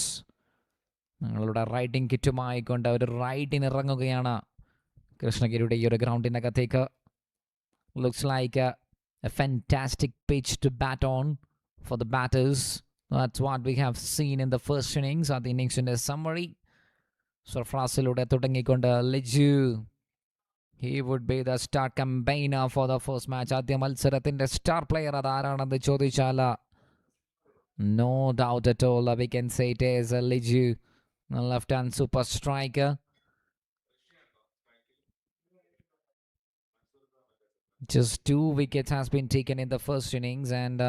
ഞങ്ങളുടെ റൈഡിംഗ് കിറ്റുമായി കൊണ്ട് ഒരു റൈഡിന് ഇറങ്ങുകയാണ് കൃഷ്ണഗിരിയുടെ ഈ ഒരു ഗ്രൗണ്ടിനകത്തേക്ക്. Looks like a fantastic pitch to bat on for the batters. That's what we have seen in the first innings. അത് ഇന്നിങ്സിൻ്റെ സമ്മറി. സർഫ്രാസിലൂടെ തുടങ്ങിക്കൊണ്ട് Liju, he would be the start campaigner for the first match. ആദ്യ മത്സരത്തിൻ്റെ star player അതാരാണെന്ന് ചോദിച്ചാൽ no doubt at all we can say it is Liju, left hand super striker. Just 2 wickets has been taken in the first innings, and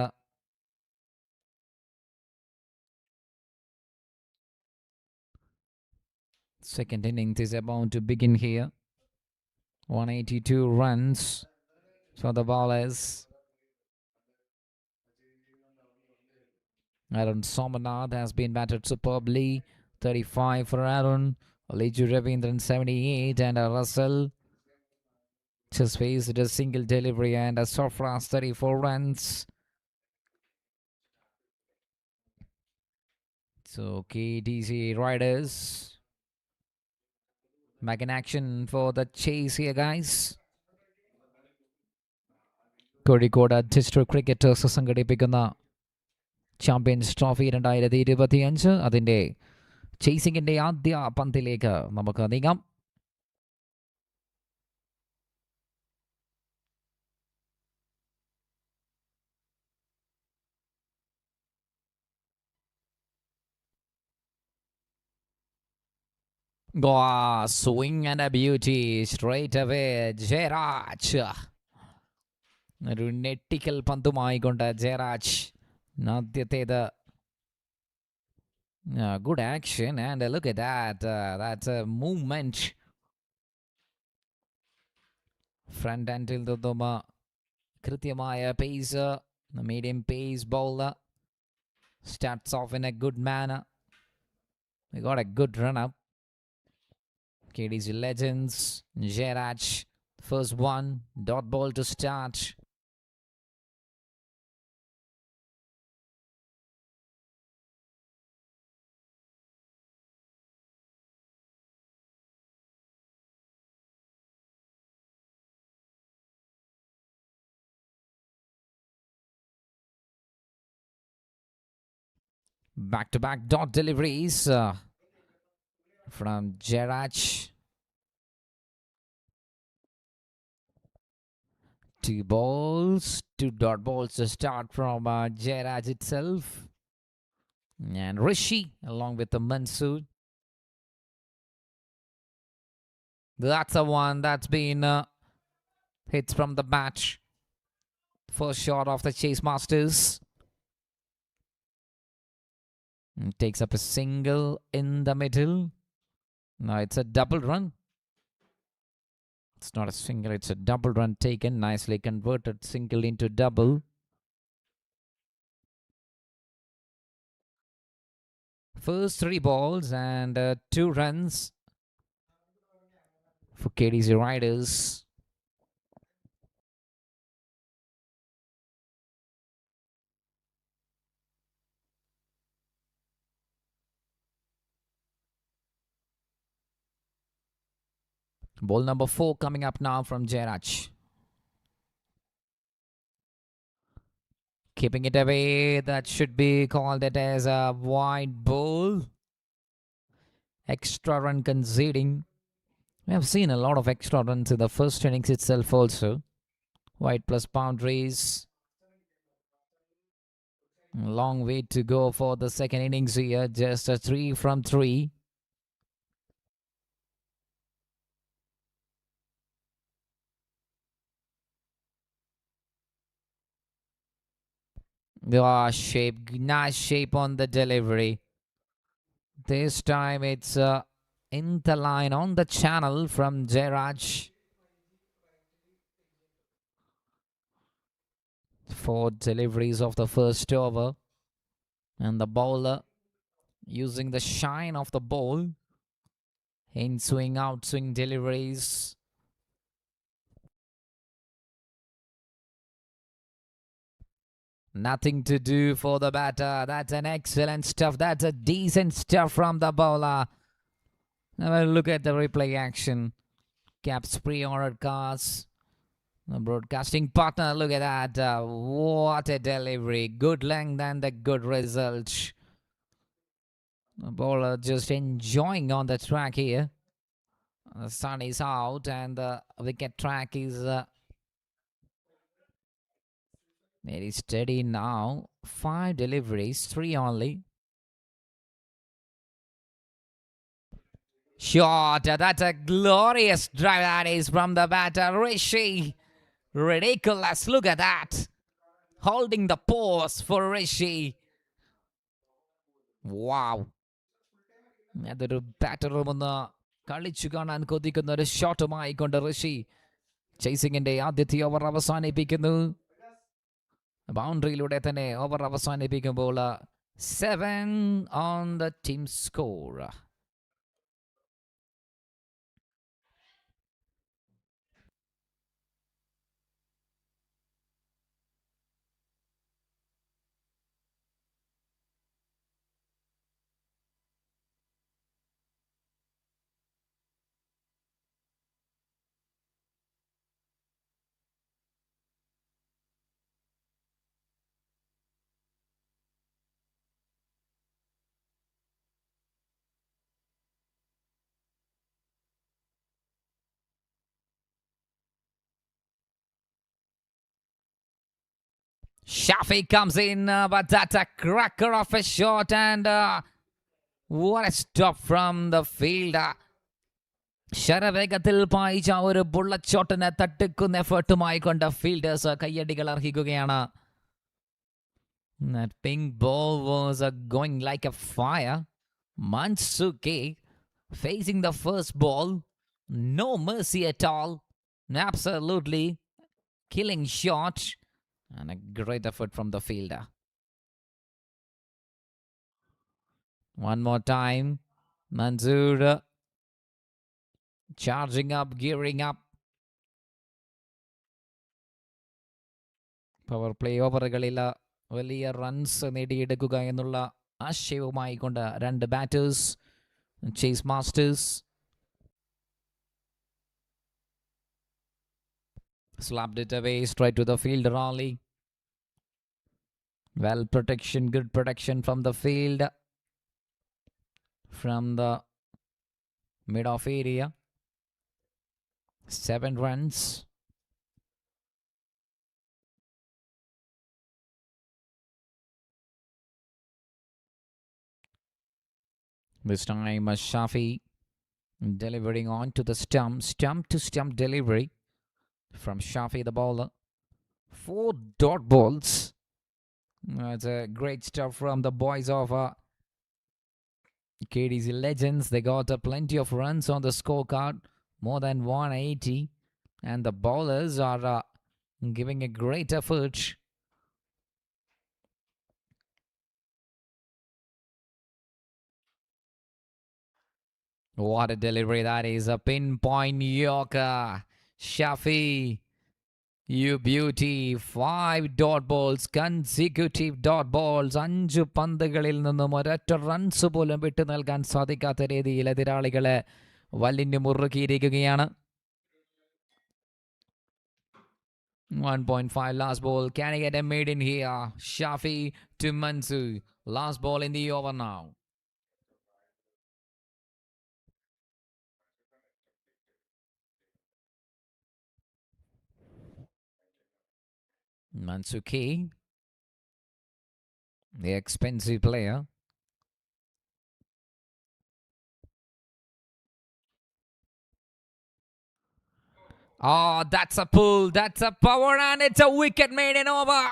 second innings is about to begin here. 182 runs for the bowlers. Aaron Somanath has been batted superbly. 35 for Aaron. Liju Ravindran 78, and Russell just faced a single delivery, and Sofras 34 runs. So KDC Riders back in action for the chase here, guys. Kozhikode district cricketers സംഘടിപ്പിക്കുന്ന champions trophy 2025 അതിൻ്റെ ചേസിങ്ങിൻ്റെ ആദ്യ പന്തിലേക്ക് നമുക്ക് നീങ്ങാം. Swing and a beauty straight away. Jayaraj ഒരു നെട്ടിക്കൽ പന്തുമായി കൊണ്ട് ജയരാജ് ആദ്യത്തേത്. Good action, and look at that. That's a movement. Front endil നിന്നും കൃത്യമായ pace. Medium pace bowler starts off in a good manner. We got a good run up. KDC Legends, Jairaj, first one, dot ball to start. Back-to-back dot deliveries from Jairaj. 2 balls, 2 dot balls to start from Jairaj itself. And Rishi along with the Mansoor. That's a one that's been hits from the bat. First shot of the Chase Masters. Takes up a single in the middle. Now it's a double run. It's not a single, it's a double run taken. Nicely converted single into double. First 3 balls and 2 runs for KDC Riders. Ball number 4 coming up now from Jairaj. Keeping it away, that should be called it as a wide ball. Extra run conceding We have seen a lot of extra runs in the first innings itself also. White plus boundaries. Long way to go for the second innings here. Just a 3 from 3. Nice shape on the delivery. This time it's in the line on the channel from Jairaj. 4 deliveries of the first over. And the bowler using the shine of the ball in swing out swing deliveries. Nothing to do for the batter. That's an excellent stuff. That's a decent stuff from the bowler. Now look at the replay action. Caps pre-ordered cars. The broadcasting partner, look at that. What a delivery. Good length and a good result. The bowler just enjoying on the track here. The sun is out and the wicket track is very steady now. 5 deliveries, 3 only. Shot. That's a glorious drive that is from the batter. Rishi. Ridiculous. Look at that. Holding the pose for Rishi. Wow. അതൊരു ബാറ്ററും ഒന്ന് കളിച്ചു കാണാൻ കൊതിക്കുന്ന ഒരു ഷോട്ടുമായി കൊണ്ട് ഋഷി ചേസിങ്ങിന്റെ ആദ്യത്തെ over അവസാനിപ്പിക്കുന്നു. ബൗണ്ടറിയിലൂടെ തന്നെ over അവസാനിപ്പിക്കുമ്പോൾ 7 on the team score. Shafi comes in, but that's a cracker of a shot, and what a stop from the field. ശരവേഗത്തിൽ പായിച്ച ഒരു ബുള്ളറ്റ് ഷോട്ടിനെ തട്ടിക്കുന്ന എഫേർട്ടുമായി കൊണ്ട് fielders കയ്യടികൾ അർഹിക്കുകയാണ്. That pink ball was going like a fire. Mansuke facing the first ball. No mercy at all. Absolutely killing shot. And a great effort from the fielder. One more time. Mansoor charging up, gearing up. Power play ഓവറുകളിൽ വലിയ runs നേടിയെടുക്കുക എന്നുള്ള ആശയവുമായി കൊണ്ട് 2 batters. Chase masters slapped it away straight to the fielder only. Well protection, good protection from the field, from the mid-off area. 7 runs. This time Shafi delivering on to the stump to stump delivery from Shafi the bowler. 4 dot balls. That's a great stuff from the boys of KDC Legends. They got plenty of runs on the scorecard, more than 180, and the bowlers are giving a great effort. What a delivery that is. A pinpoint Yorker. Shafi, you beauty. 5 dot balls, consecutive dot balls. 5 പന്തുകളിൽ നിന്നും ഒരൊറ്റ runs പോലും വിട്ടു നൽകാൻ സാധിക്കാത്ത രീതിയിൽ എതിരാളികളെ വലിഞ്ഞു മുറുക്കിയിരിക്കുകയാണ്. 1.5 last ball. Can he get a maiden here? Shafi to Mansoor. Last ball in the over now. Mansuki, the expensive player. Oh, that's a pull. That's a power, and it's a wicket made in over.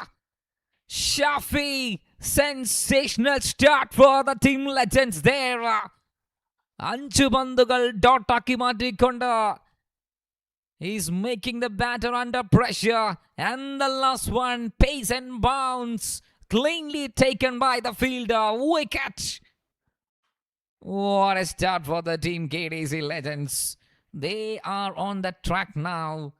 Shafi, sensational start for the team legends there. അഞ്ച് പന്തുകൾ ഡോട്ടാക്കി മാറ്റിക്കൊണ്ട് he's making the batter under pressure, and the last one, pace and bounce, cleanly taken by the fielder. Wicket. What a start for the team KDC Legends. They are on the track now.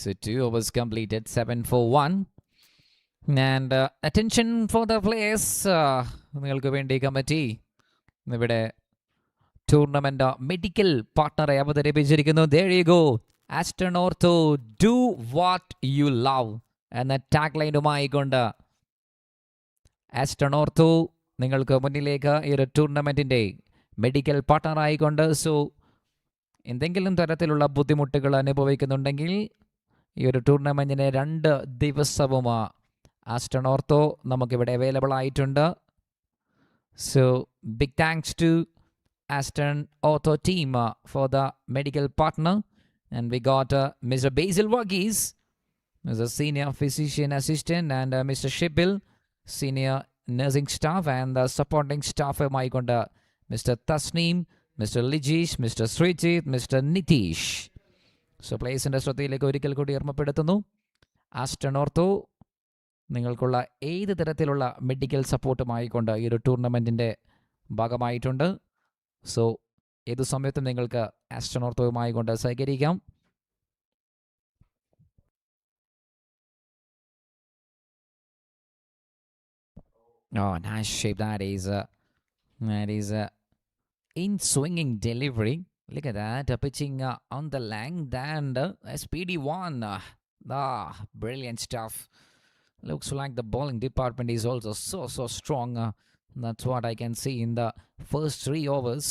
So 2 overs completed, 7 for 1. And attention for the players. നിങ്ങൾക്ക് വേണ്ടി committee ഇവിടെ tournament medical പാർട്ണറെ അവതരിപ്പിച്ചിരിക്കുന്നു. There you go. Aston Ortho, do what you love എന്ന tag ലൈനുമായി കൊണ്ട് Aston Ortho നിങ്ങൾക്ക് മുന്നിലേക്ക് ഈ ഒരു ടൂർണമെന്റിന്റെ മെഡിക്കൽ പാർട്ണർ ആയിക്കൊണ്ട്. സോ എന്തെങ്കിലും തരത്തിലുള്ള ബുദ്ധിമുട്ടുകൾ അനുഭവിക്കുന്നുണ്ടെങ്കിൽ ഈ ഒരു ടൂർണമെന്റിന് 2 ദിവസവും ആസ്റ്റൺ ഓർത്തോ നമുക്കിവിടെ അവൈലബിൾ ആയിട്ടുണ്ട്. So big thanks to Aston Ortho team for the medical partner. And we got Mr. Basil Varghese as a senior physician assistant, and Mr. Shibil, senior nursing staff, and the supporting staff ആയിക്കൊണ്ട് Mr. Tasneem, Mr. Lijish, Mr. Srijit, Mr. Nitish. So പ്ലേസിൻ്റെ ശ്രദ്ധയിലേക്ക് ഒരിക്കൽ കൂടി ഓർമ്മപ്പെടുത്തുന്നു, Aston ortho നിങ്ങൾക്കുള്ള ഏത് തരത്തിലുള്ള medical സപ്പോർട്ടുമായിക്കൊണ്ട് ഈ ഒരു ടൂർണമെൻറ്റിൻ്റെ ഭാഗമായിട്ടുണ്ട്. സോ ഏതു സമയത്തും നിങ്ങൾക്ക് ആസ്റ്റൺ ഓർത്തോയുമായി കൊണ്ട് സഹകരിക്കാം. Oh, nice shape. That is in swinging delivery. Look at that, pitching on the length, and SPD1. Brilliant stuff. Looks like the bowling department is also so strong. That's what I can see in the first 3 overs.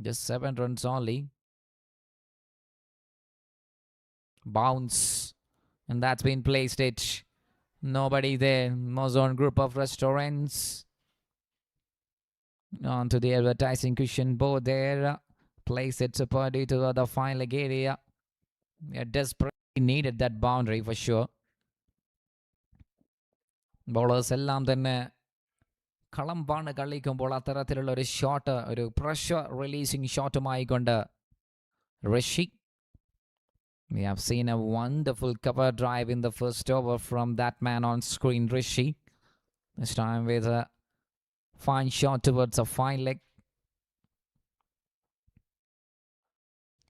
Just 7 runs only. Bounce. And that's been placed it. Nobody there. Mozone group of restaurants. Onto the advertising cushion board there. Place it supported to the final leg area. Desperately needed that boundary for sure. Bowlers എല്ലാം തന്നെ കളമ്പാണ് കളിക്കുമ്പോൾ അത്തരത്തിലുള്ള ഒരു shot, ഒരു pressure releasing ഷോട്ടുമായി കൊണ്ട് Rishi. We have seen a wonderful cover drive in the first over from that man on screen, Rishi. This time with a fine shot towards a fine leg.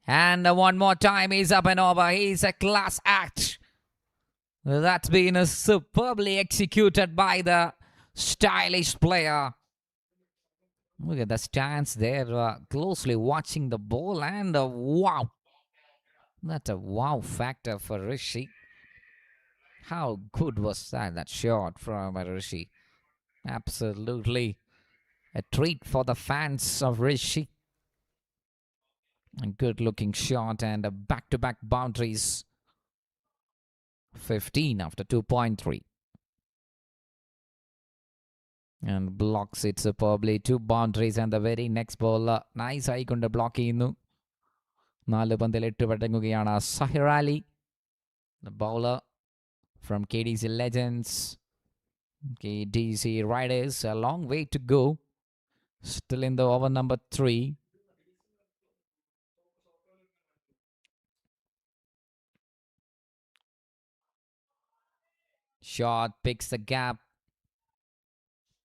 And one more time, he's up and over. He's a class act. That's been superbly executed by the stylish player. Look at the stance there, closely watching the ball, and wow. That's a wow factor for Rishi. How good was that shot from Rishi? Absolutely a treat for the fans of Rishi. A good looking shot and a back-to-back boundaries. 15 after 2.3. And blocks it superbly. 2 boundaries, and the very next ball nice ആയിക്കൊണ്ട് block ചെയ്യുന്നു. 4 പന്തിൽ 8 വഴങ്ങുകയാണ് Zaheer Ali, the bowler from KDC Legends. KDC Riders, a long way to go. Still in the over number 3. Shot picks the gap.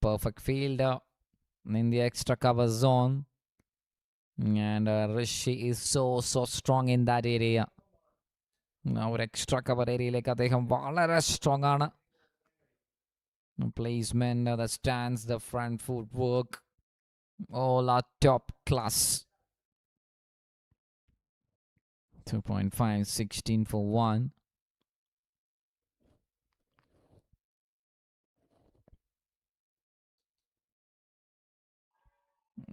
Perfect fielder in the extra cover zone. And Rishi is so strong in that area. ഒരു extra cover ഏരിയയിലേക്ക് അദ്ദേഹം വളരെ strong ആണ്. Placement, the stance, the front foot work, all are top class. 2.5, 16 for 1.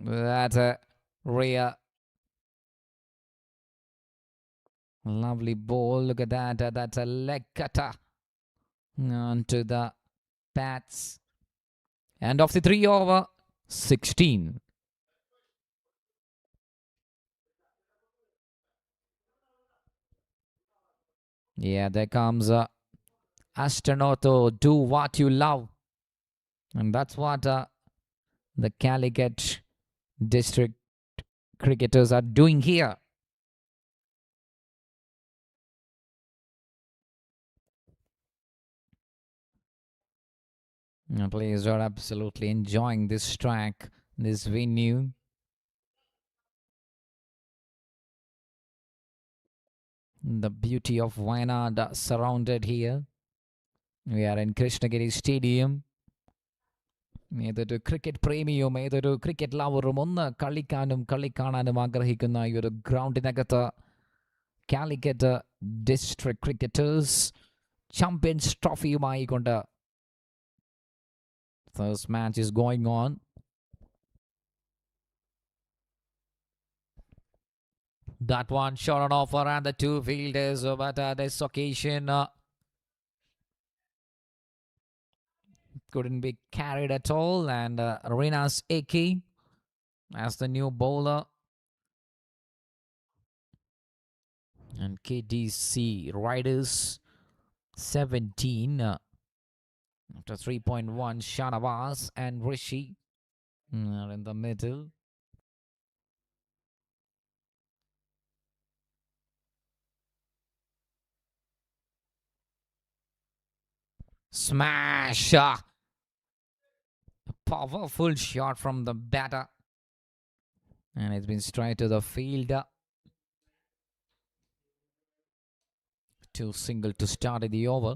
That's a rare, lovely ball. Look at that. That's a leg cutter onto the bats. End of the 3 over, 16. Yeah, there comes astronaut to do what you love. And that's what the Calicut district cricketers are doing here. Players are absolutely enjoying this track, this venue. The beauty of Wayanad surrounded here. We are in Krishnagiri Stadium. ഏതൊരു cricket പ്രേമിയും ഏതൊരു cricket ലവറും ഒന്ന് കളിക്കാനും കളി കാണാനും ആഗ്രഹിക്കുന്ന ഈ ഒരു ഗ്രൗണ്ടിനകത്ത് Calicut district cricketers champions ട്രോഫിയുമായി കൊണ്ട് this match is going on. That one shot on offer and the two fielders, but this occasion couldn't be carried at all. And Rinas Eki as the new bowler. And KDC Riders 17 after 3.1. Shanavas and Rishi are in the middle. Smash! A powerful shot from the batter. And it's been straight to the fielder. Two single to start in the over.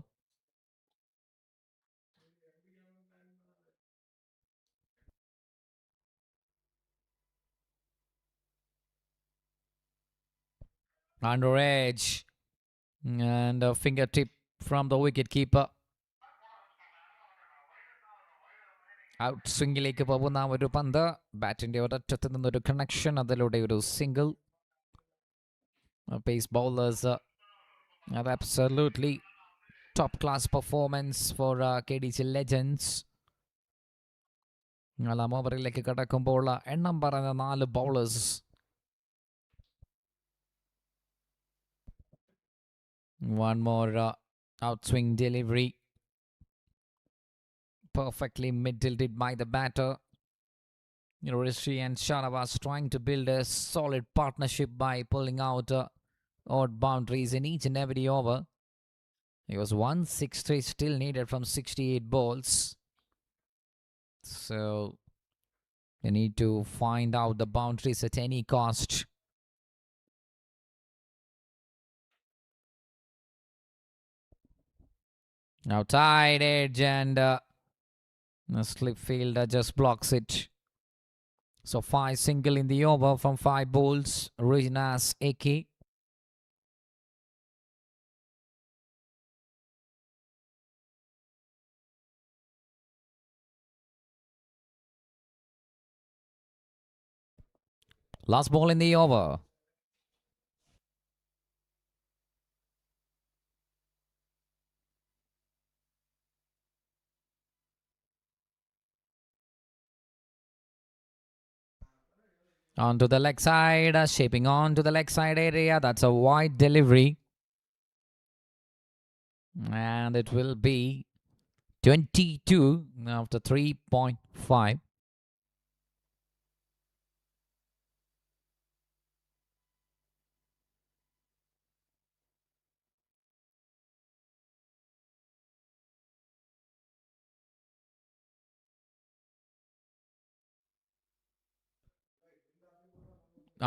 Under edge. And a fingertip from the wicket keeper. Out സ്വിംഗിലേക്ക് പോകുന്ന ഒരു പന്ത് ബാറ്റിന്റെ ഒരറ്റത്ത് നിന്നൊരു connection അതിലൂടെ ഒരു single pace bowlers അത് absolutely top class performance for KDC Legends 4 ഓവറിലേക്ക് കടക്കുമ്പോൾ എണ്ണം പറഞ്ഞ 4 bowlers. One more outswing delivery. Perfectly mid-tilted by the batter. Rishi and Shanavas trying to build a solid partnership by pulling out odd boundaries in each and every over. It was 163 still needed from 68 balls. So they need to find out the boundaries at any cost. Outside edge and the slip fielder just blocks it. So 5 single in the over from 5 balls. Rinas Eki. Last ball in the over. Onto the leg side, shaping on to the leg side area. That's a wide delivery. And it will be 22 after 3.5.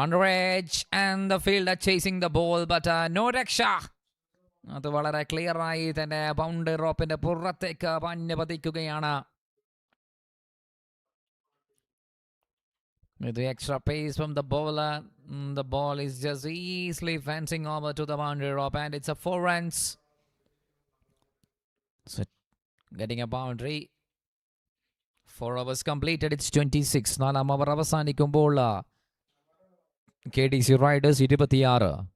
Under edge and the fielder chasing the ball, but no Raksha. അത് വളരെ clear ആയി തന്നെ boundary റോപ്പിന്റെ പുറത്തേക്ക് പഞ്ഞ് പതിക്കുകയാണ്. With the extra pace from the bowler, The ball is just easily fencing over to the boundary rope, and it's a 4 runs. So getting a boundary. 4 overs completed. It's 26. നാലാം over അവസാനിക്കുമ്പോൾ KDC Riders 26.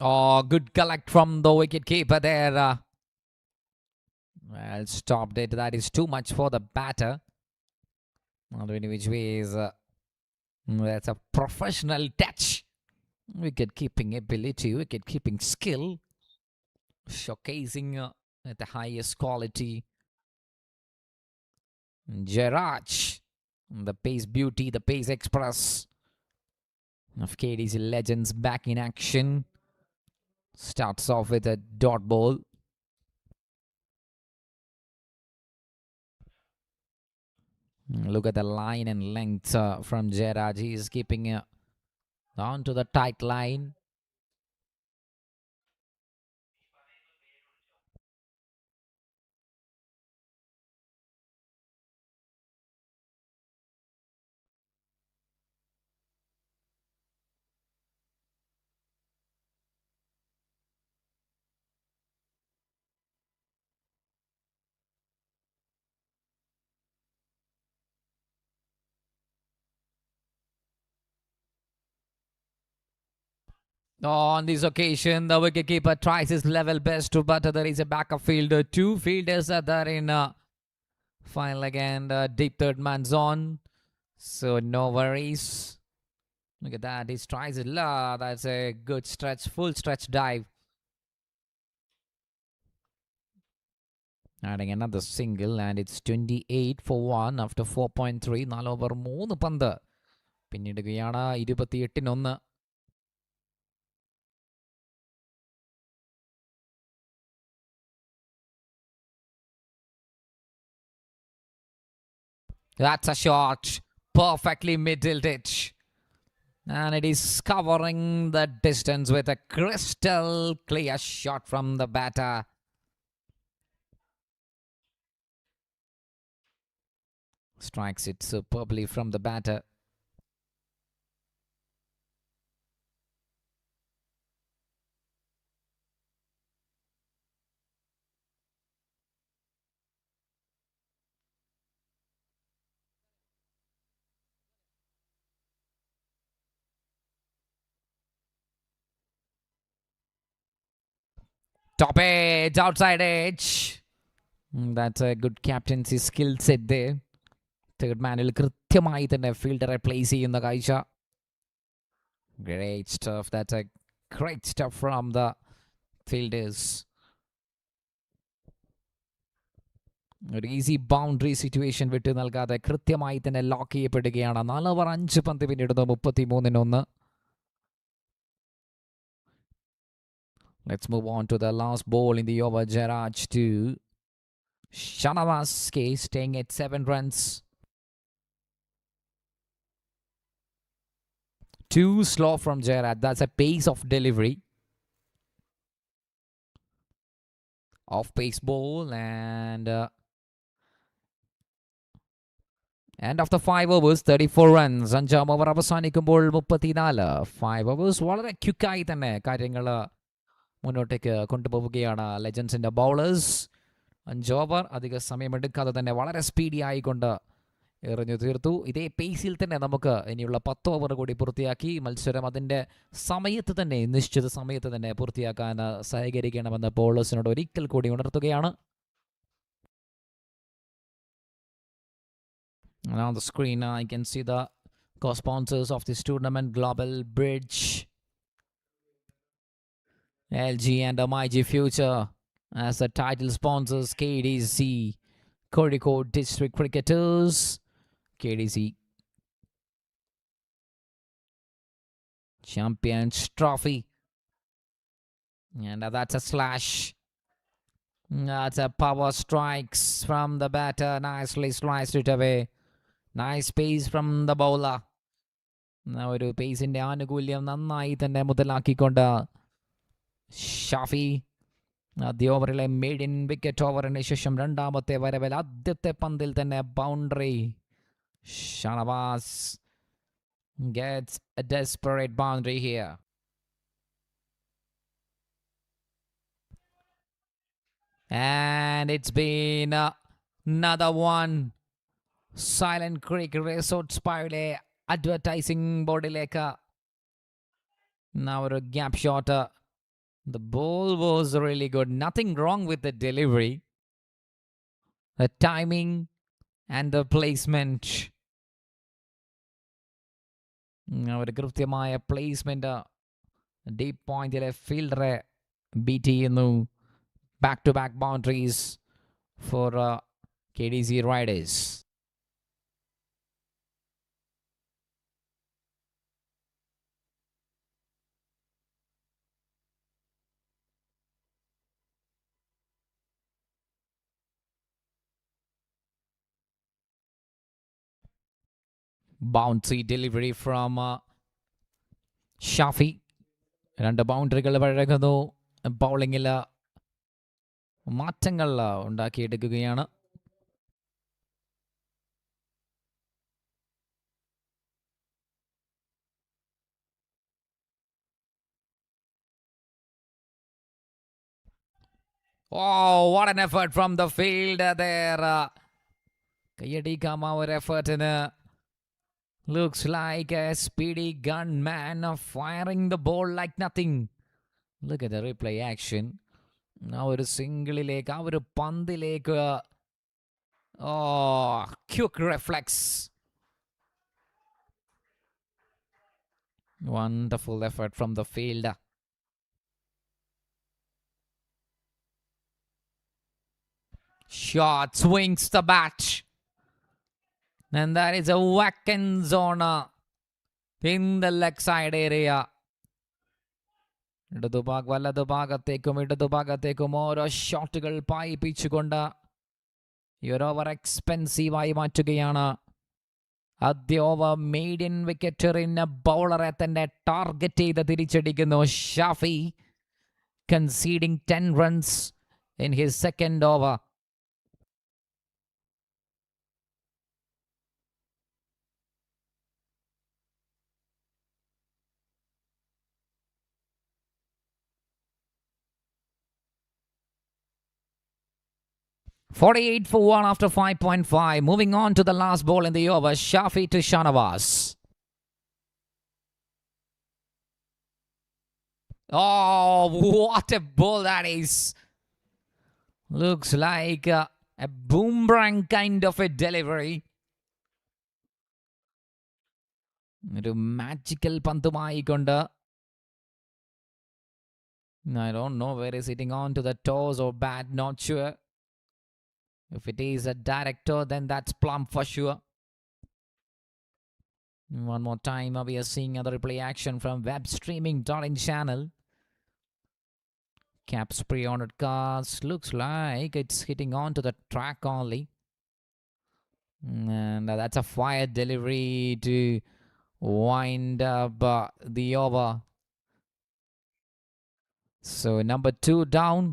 Oh, good collect from the wicket keeper there. Well, stopped it. That is too much for the batter. Not in which ways. That's a professional touch. Wicket keeping ability, wicket keeping skill. Showcasing at the highest quality. Jaraj. The pace beauty, the pace express of KDC legends back in action. Starts off with a dot ball. Look at the line and length from Jaraj. He is keeping on to the tight line. On this occasion, the wicketkeeper tries his level best to, but there is a backup fielder. 2 fielders are there in final again. Deep third man's on, so no worries. Look at that. He tries it. That's a good stretch, full stretch dive. Adding another single, and it's 28 for 1 after 4.3. 4 over 3 പന്ത് പിന്നിടുകയാണ് 28-1. That's a shot. Perfectly middled it. And it is covering the distance with a crystal clear shot from the batter. Strikes it superbly from the batter. Top edge, outside edge. That's a good captaincy skill set there. Third manil കൃത്യമായി തന്നെ ഫീൽഡറെ place ചെയ്യുന്ന കാഴ്ച. Great stuff. That's a great stuff from the fielders. ഒരു easy boundary situation വിട്ട് നൽകാതെ കൃത്യമായി തന്നെ lock ചെയ്യപ്പെടുകയാണ്. 4 ഓവർ 5 പന്ത് പിന്നിടുന്നു 33-1. Let's move on to the last ball in the over. Jaraj to Shanavas K, staying at 7 runs. Too slow from Jaraj. That's a pace of delivery. Off pace ball, and end of the 5 overs, 34 runs. 5 over അവസാനിക്കുമ്പോൾ 34. 5 overs വളരെ ക്വിക്കായി തന്നെ കാര്യങ്ങൾ മുന്നോട്ടേക്ക് കൊണ്ടുപോവുകയാണ് ലെജൻസിന്റെ bowlers. 5 over അധിക സമയമെടുക്കാതെ തന്നെ വളരെ speedy ആയിക്കൊണ്ട് എറിഞ്ഞു തീർത്തു. ഇതേ പേസിൽ തന്നെ നമുക്ക് ഇനിയുള്ള 10 ഓവർ കൂടി പൂർത്തിയാക്കി മത്സരം അതിൻ്റെ സമയത്ത് തന്നെ, നിശ്ചിത സമയത്ത് തന്നെ പൂർത്തിയാക്കാൻ സഹകരിക്കണമെന്ന് ബോളേഴ്സിനോട് ഒരിക്കൽ കൂടി ഉണർത്തുകയാണ്. And on the screen, I can see the co-sponsors of this tournament: Global Bridge, LG, and MIG Future as the title sponsors. KDC, Kozhikode District Cricketers, KDC Champions Trophy, and that's a slash. That's a power strikes from the batter, nicely sliced it away. Nice pace from the bowler. ഒരു പേസിന്റെ ആനുകൂല്യം നന്നായി തന്നെ മുതലാക്കിക്കൊണ്ട് ഷാഫി ആദ്യ ഓവറിലെ maiden wicket ഓവറിന് ശേഷം രണ്ടാമത്തെ വരവിൽ ആദ്യത്തെ പന്തിൽ തന്നെ boundary. Shanavas gets a desperate boundary here. And it's been another one. Silent Creek Resort Spire advertising ബോർഡിലേക്ക് now a gap shot. The ball was really good. Nothing wrong with the delivery, the timing, and the placement. ഒരു കൃത്യമായ placement deep പോയിന്റിലെ ഫീൽഡറെ beat ചെയ്യുന്നു. Back to back boundaries for KDC Riders. Bouncy delivery from Shafi. 2 ബൗണ്ടറികൾ വഴങ്ങുന്നു. ബൗളിങ്ങിൽ മാറ്റങ്ങൾ ഉണ്ടാക്കിയെടുക്കുകയാണ്. Oh, what an effort from the field there. കയ്യടിക്കാം ആ ഒരു എഫേർട്ടിന്. Looks like a speedy gunman firing the ball like nothing. Look at the replay action. ആ ഒരു സിംഗിളിലേക്ക്, ആ ഒരു പന്തിലേക്ക്, quick reflex. Wonderful effort from the field. Shot swings the bat. And that is a vacant zone in the leg side area. വലതുഭാഗത്തേക്കും ഓരോ ഷോട്ടുകൾ പായിപ്പിച്ചുകൊണ്ട് ഈ ഒരു over എക്സ്പെൻസീവായി മാറ്റുകയാണ്. ആദ്യ ഓവർ മെയ്ഡിൻ വിക്കറ്ററിന് ബൗളറെ തന്നെ ടാർഗറ്റ് ചെയ്ത് തിരിച്ചടിക്കുന്നു Shafi, conceding 10 runs in his second over. .48 for 1 after 5.5. Moving on to the last ball in the over. Shafi to Shanavas. Oh, what a ball that is. Looks like a boomerang kind of a delivery. ഒരു magical പന്തുമായിക്കൊണ്ട്. I don't know where is hitting on to the toes or bat, not sure. If it is a director, then that's plumb for sure. One more time, we are seeing other replay action from web streaming channel. Cap spray on it cast. Looks like it's hitting on to the track only. And that's a fire delivery to wind up the over. So number 2 down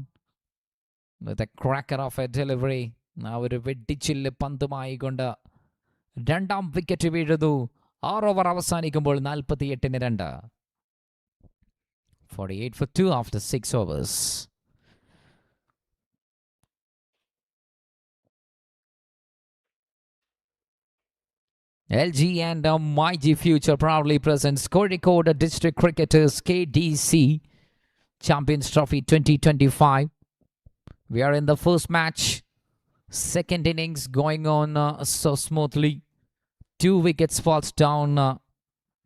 with a cracker of a delivery. ആ ഒരു വെട്ടിച്ചില്ല് പന്തുമായിക്കൊണ്ട് രണ്ടാം wicket വീഴുന്നു. 6 over അവസാനിക്കുമ്പോൾ 48-ന് 2. 48 for 2 after 6 overs. LG and MyG Future proudly presents Kozhikode District Cricketers KDC Champions Trophy 2025. We are in the first match. Second innings going on so smoothly. 2 wickets falls down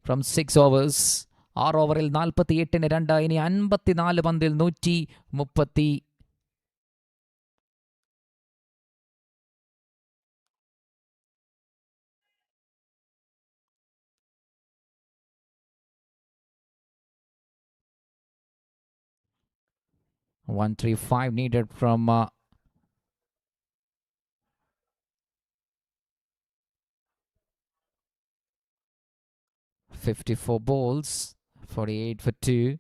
from 6 overs. 6 ഓവറിൽ 48-ന് 2. ഇനി 54 പന്തിൽ 130. 135 needed from 54 balls. 48 for 2.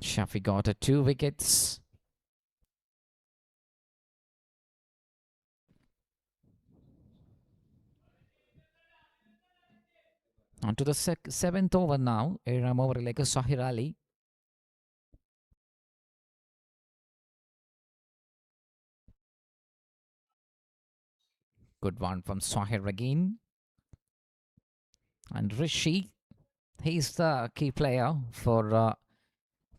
Shafi got 2 wickets. On to the 7th over now. 7ാം ഓവറിലേക്ക് Sahir Ali. Good one from Sahir again. And Rishi, he's the key player for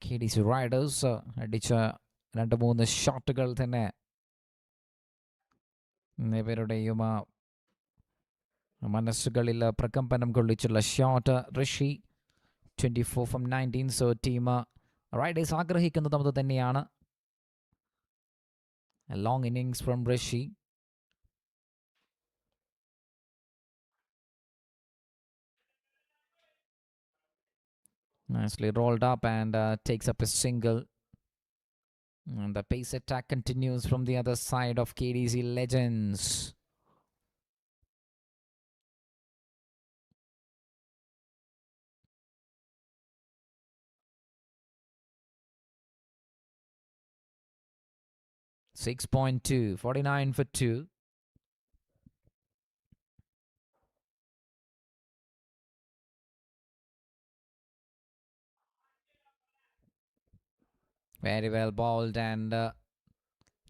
KDC Riders. അടിച്ച 2-3 ഷോട്ടുകൾ തന്നെ ഇവരുടെയും മനസ്സുകളിൽ പ്രകമ്പനം കൊള്ളിച്ചുള്ള shot. Rishi 24 from 19. So team Riders ആഗ്രഹിക്കുന്നത് അത് തന്നെയാണ്. A long innings from Rishi. Nicely rolled up and takes up a single. And the pace attack continues from the other side of KDC Legends. .2, 49 for 2. Very well bowled and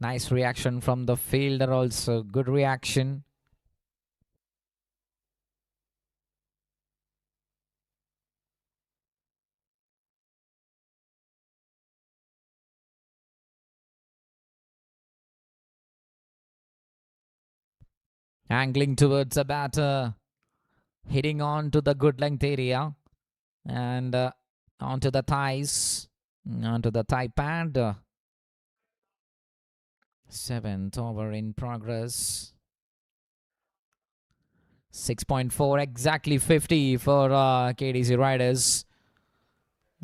nice reaction from the fielder also. Good reaction. Angling towards a batter. Hitting on to the good length area. And onto the thighs. Onto the thigh pad. 7th over in progress. 6.4, exactly 50 for KDC Riders.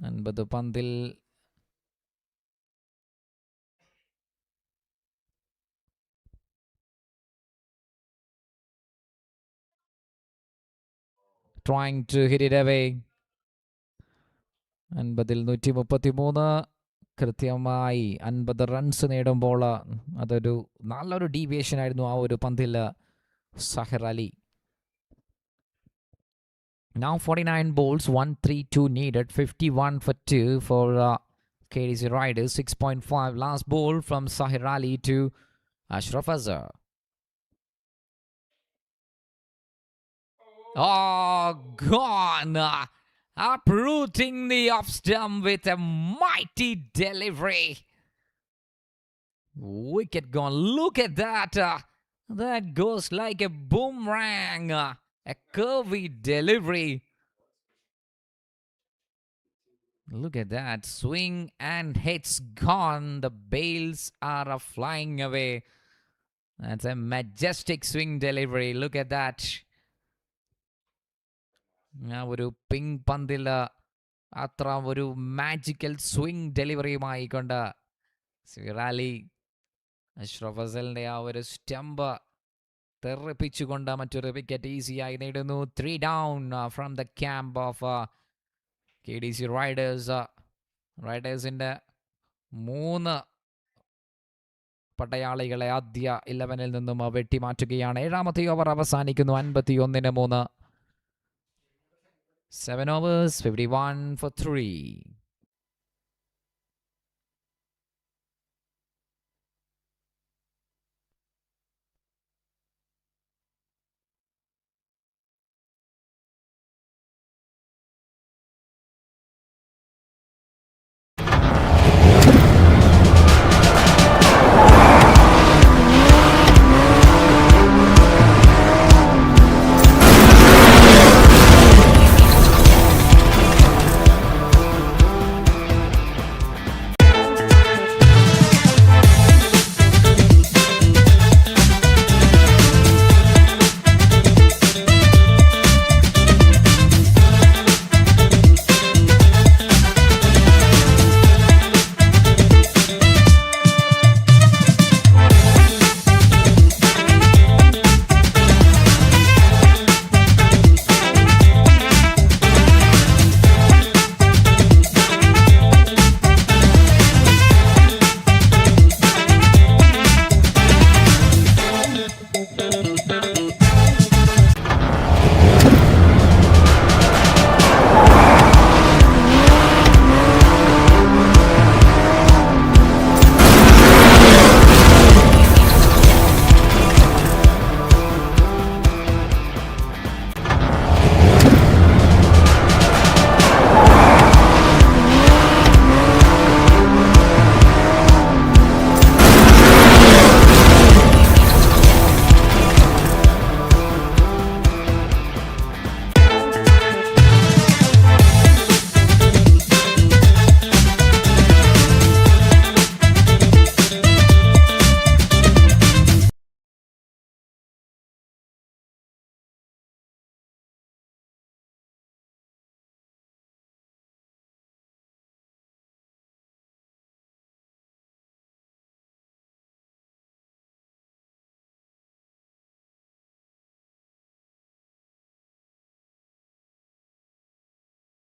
And but the Pandil trying to hit it away. 50-ൽ 133. കൃത്യമായി 50 runs നേടുമ്പോൾ അതൊരു നല്ലൊരു deviation ആയിരുന്നു ആ ഒരു പന്തിൽ Sahir Ali. Now 49 balls, 132 needed, 51 for 2 for KDC Riders. 6.5 last ball from Sahir Ali to Ashraf Azhar. Oh, gone! Uprooting the off stump with a mighty delivery. Wicket gone. Look at that. That goes like a boomerang. A curvy delivery. Look at that. Swing and hits gone. The bails are flying away. That's a majestic swing delivery. Look at that. ഒരു pink പന്തിൽ അത്ര ഒരു magical swing ഡെലിവറിയുമായി കൊണ്ട് സിറാലി അഷ്റഫ് ഫസലിന്റെ ആ ഒരു stump തെറിപ്പിച്ചുകൊണ്ട് മറ്റൊരു wicket ഈസിയായി നേടുന്നു. 3 down from the camp of KDC Riders. റൈഡേഴ്സിന്റെ 3 പടയാളികളെ ആദ്യ 11-ൽ നിന്നും വെട്ടിമാറ്റുകയാണ്. 7ാമത്തെ ഓവർ അവസാനിക്കുന്നു. 51-3. 7 overs, 51 for 3.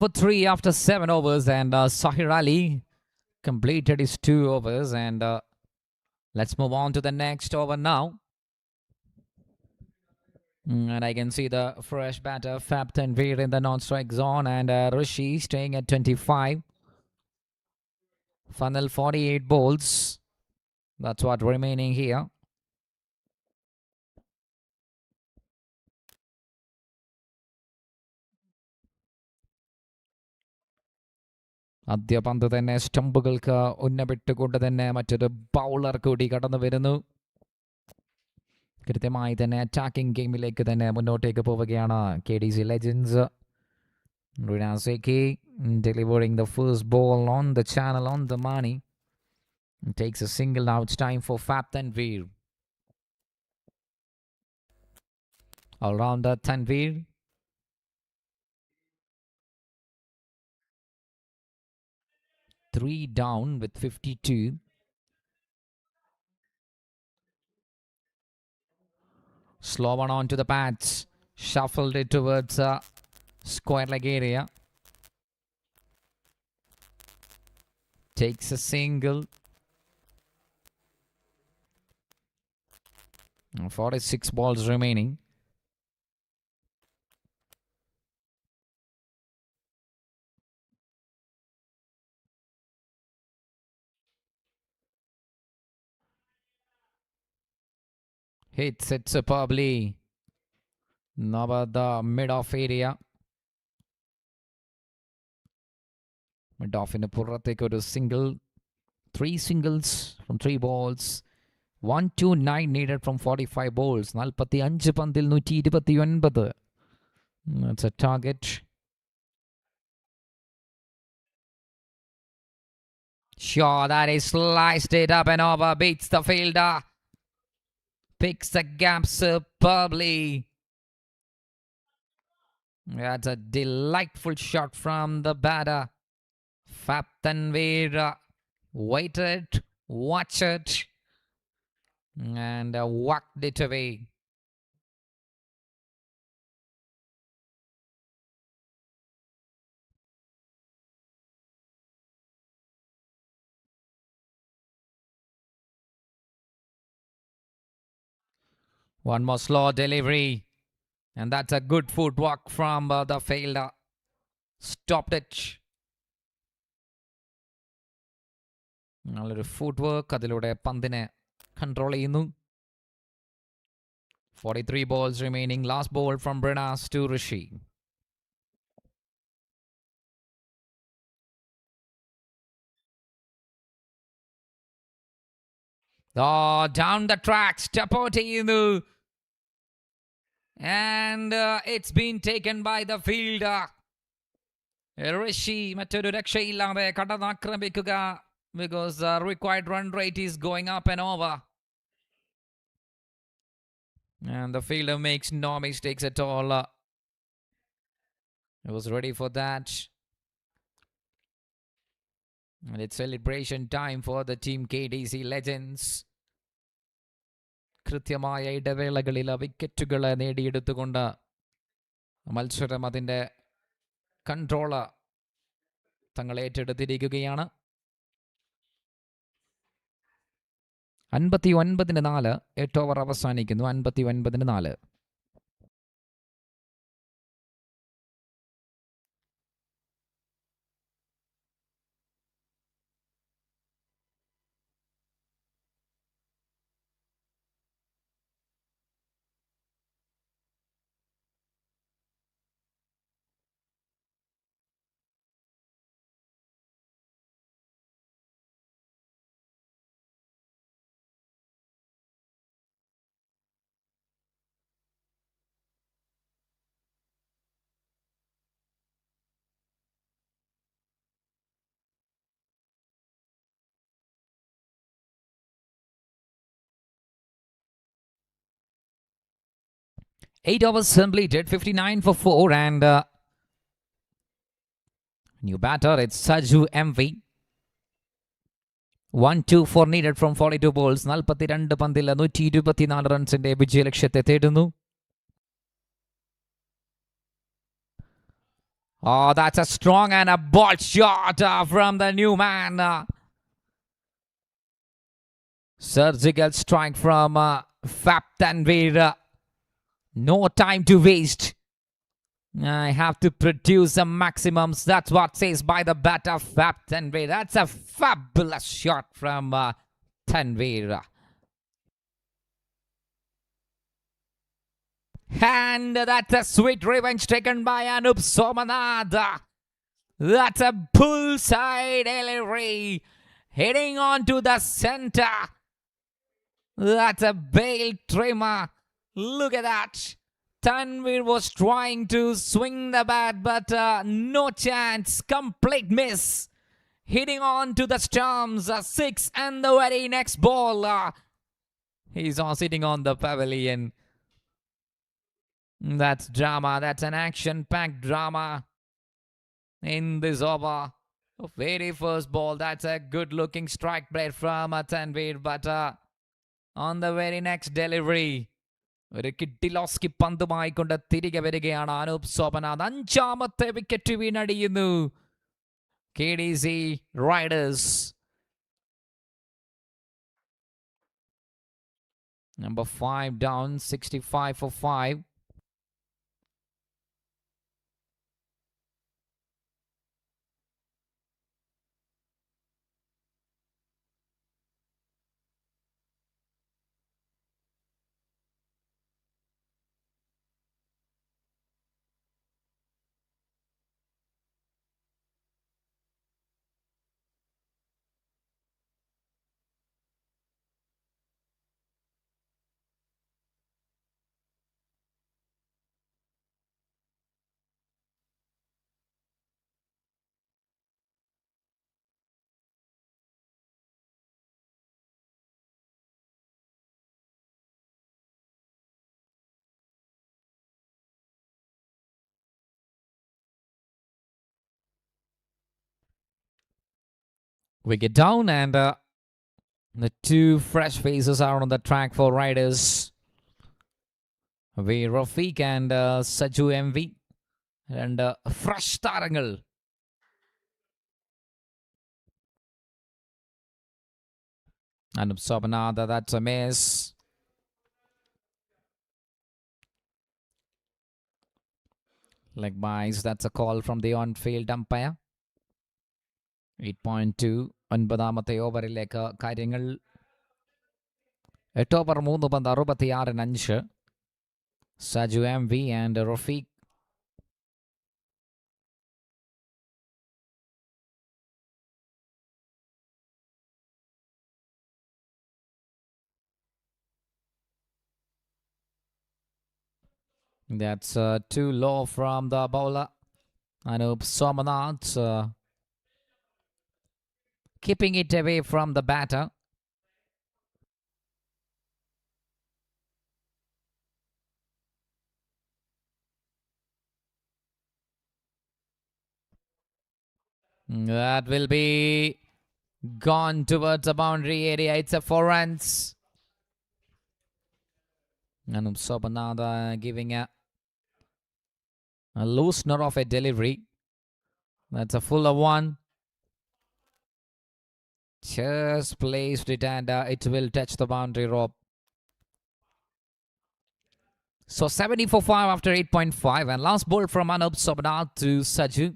For 3 after 7 overs, and Sahir Ali completed his 2 overs. And let's move on to the next over now. And I can see the fresh batter, Fab Tanveer in the non-strike zone, and Rishi staying at 25. Final 48 balls. That's what remaining here. ആദ്യ പന്ത് തന്നെ സ്റ്റമ്പുകൾക്ക് ഉന്നമിട്ടുകൊണ്ട് തന്നെ മറ്റൊരു bowler കൂടി കടന്നു വരുന്നു. കൃത്യമായി തന്നെ അറ്റാക്കിംഗ് ഗെയിമിലേക്ക് തന്നെ മുന്നോട്ടേക്ക് പോവുകയാണ് KDC Legends. Rinaseki delivering the first ball on the channel on the money. Takes a single. Now it's time for Fab Tanveer. All-rounder Tanveer. Three down with 52. Slow one on to the pads. Shuffled it towards square leg area. Takes a single. 46 balls remaining. Hits it superbly. Over the mid-off area. Mid-off in the പുറത്തേക്ക് ഒരു single. 3 singles from 3 balls. 129 needed from 45 balls. 45 പന്തിൽ 129. That's a target. Sure, that is sliced it up and over. Beats the fielder. Picks the gap superbly. That's a delightful shot from the batter. Fab Tanveer waited, watched it, and whacked it away. One more slow delivery. And that's a good footwork from the fielder. Stopped it. നല്ലൊരു ഫുട് work അതിലൂടെ പന്തിനെ control ചെയ്യുന്നു. 43 balls remaining. Last ball from Brenas to Rishi. Oh, down the track. Step out ചെയ്യുന്നു. And it's been taken by the fielder. Rishi മറ്റൊരു രക്ഷയില്ലാതെ കടന്നാക്രമിക്കുക. Because the required run rate is going up and over. And the fielder makes no mistakes at all. He was ready for that. And it's celebration time for the team KDC Legends. കൃത്യമായ ഇടവേളകളിൽ വിക്കറ്റുകൾ നേടിയെടുത്തുകൊണ്ട് മത്സരം അതിൻ്റെ control തങ്ങൾ ഏറ്റെടുത്തിരിക്കുകയാണ്. 59-4. 8 over അവസാനിക്കുന്നു. 59-4. Eight overs completed, 59 for 4, and new batter, it's Saju MV. 1-2-4 needed from 42 balls. 42 പന്തിൽ 124 റൺസിന്റെ വിജയലക്ഷ്യത്തെ തേടുന്നു. Oh, that's a strong and a ball shot from the new man. Surgical strike from Fap Tanvir. No time to waste. I have to produce some maximums. That's what says by the batter Fap Tanvir. That's a fabulous shot from Tanvir. And that's a sweet revenge taken by Anup Somanad. That's a bullseye delivery. Heading on to the center. That's a bail trimmer. Look at that. Tanvir was trying to swing the bat, but no chance. Complete miss. Hitting on to the stumps. 6 and the very next ball. He's all sitting on the pavilion. That's drama. That's an action-packed drama in this over. Very first ball. That's a good-looking strike break from Tanvir, but on the very next delivery, ഒരു കിഡിലോസ്കി പന്തുമായി കൊണ്ട് തിരികെ വരികയാണ് അനൂപ് സോമനാഥ്. 5ാമത്തെ wicket വീണടിയുന്നു KDC Riders. Number 5 down, 65 for 5. We get down, and the two fresh faces are on the track for Riders. We Rafiq and Saju MV. And fresh താരങ്ങൾ. Anup Somanatha, that's a miss. Leg byes. That's a call from the on-field umpire. 8.2 ഒൻപതാമത്തെ ഓവറിലേക്ക് കാര്യങ്ങൾ 8 over 3 പന്ത് 66-5. Saju MV and Rafiq. That's too low from the bowler. Anup Somanath keeping it away from the batter. That will be gone towards the boundary area. It's a 4 runs. Anup Somanath giving a loosener of a delivery. That's a full of 1. Just placed it and it will touch the boundary rope. So 70 for 5 after 8.5. And last ball from Anup Somanath to Saju.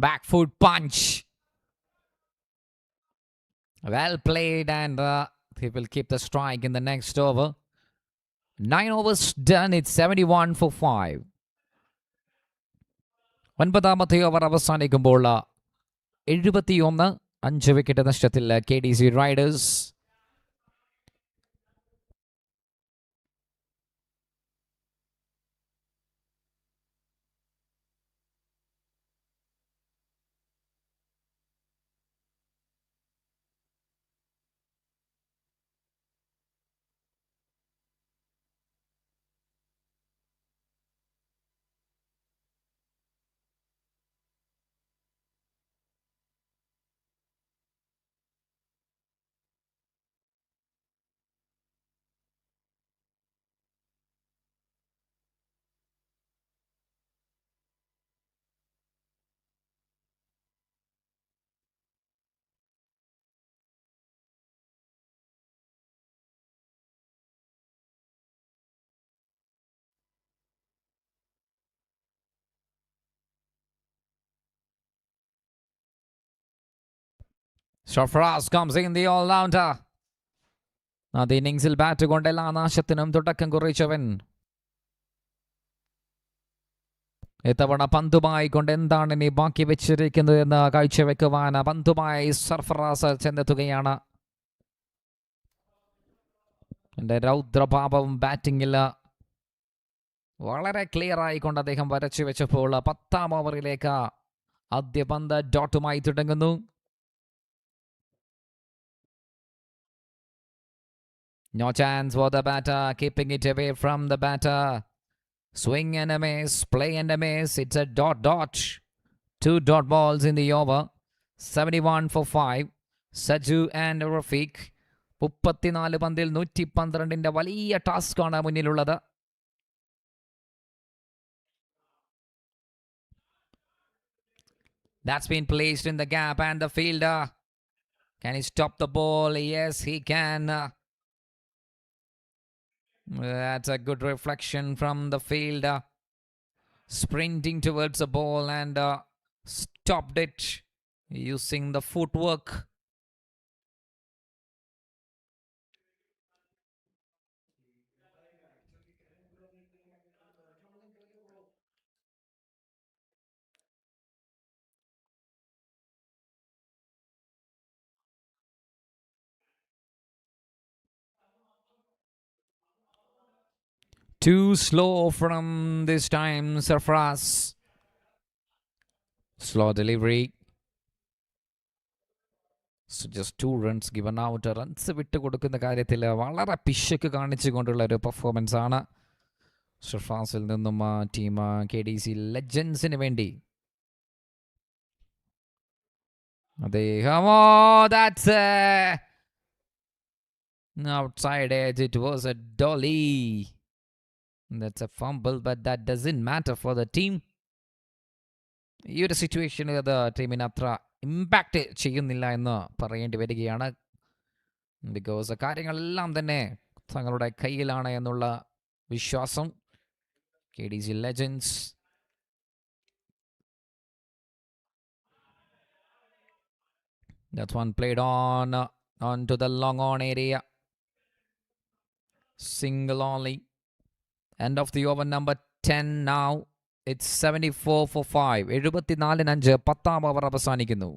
Back foot punch. Well played, and he will keep the strike in the next over. 9 overs done. It's 71 for 5. ഒൻപതാമത്തെ over അവസാനിക്കുമ്പോൾ 71 5 wicket നഷ്ടത്തിൽ KDC Riders. Sarfaraz comes in, the all-rounder. ആദ്യ ഇന്നിംഗ്സിൽ bat കൊണ്ട് എല്ലാ നാശത്തിനും തുടക്കം കുറിച്ചവൻ ഇത്തവണ പന്തുമായി കൊണ്ട് എന്താണ് ഇനി ബാക്കി വെച്ചിരിക്കുന്നത് എന്ന് കാഴ്ചവെക്കുവാൻ പന്തുമായി സർഫറാസ് ചെന്നെത്തുകയാണ്. എൻ്റെ രൗദ്രഭാവവും ബാറ്റിംഗിൽ വളരെ ക്ലിയർ ആയിക്കൊണ്ട് അദ്ദേഹം വരച്ചു വെച്ചപ്പോൾ 10ാം ഓവറിലേക്ക് ആദ്യ പന്ത് ഡോട്ടുമായി തുടങ്ങുന്നു. No chance for the batter, keeping it away from the batter. Swing and a miss, play and a miss. It's a dot. 2 dot balls in the over. 71 for 5. Saju and Rafiq. 34 പന്തിൽ 112ന്റെ വലിയ ടാസ്കാണ് മുന്നിലുള്ളത്. That's been placed in the gap, and the fielder, can he stop the ball? Yes, he can. That's a good reflection from the fielder. Sprinting towards the ball and stopped it using the footwork. Too slow from this time, Sarfraz. Slow delivery. So just 2 runs given out. Runs വിട്ടുകൊടുക്കുന്ന കാര്യത്തിൽ വളരെ പിശുക്ക് കാണിച്ചുകൊണ്ടുള്ള ഒരു performance ആണ് ഷർഫാസിൽ നിന്നും team KDC ലെജൻസിന് വേണ്ടി. That's outside edge. It was a dolly. That's a fumble, but that doesn't matter for the team. ഈ ഒരു സിറ്റുവേഷനിൽ അത് ടീമിന് അത്ര ഇമ്പാക്റ്റ് ചെയ്യുന്നില്ല എന്ന് പറയേണ്ടി വരികയാണ്. ബിക്കോസ് കാര്യങ്ങളെല്ലാം തന്നെ തങ്ങളുടെ കയ്യിലാണ് എന്നുള്ള വിശ്വാസം KDC Legends. That one played onto the long on area. Single only. End of the over number 10 now. It's 74 for 5. 74-5 10ാം over അവസാനിക്കുന്നു.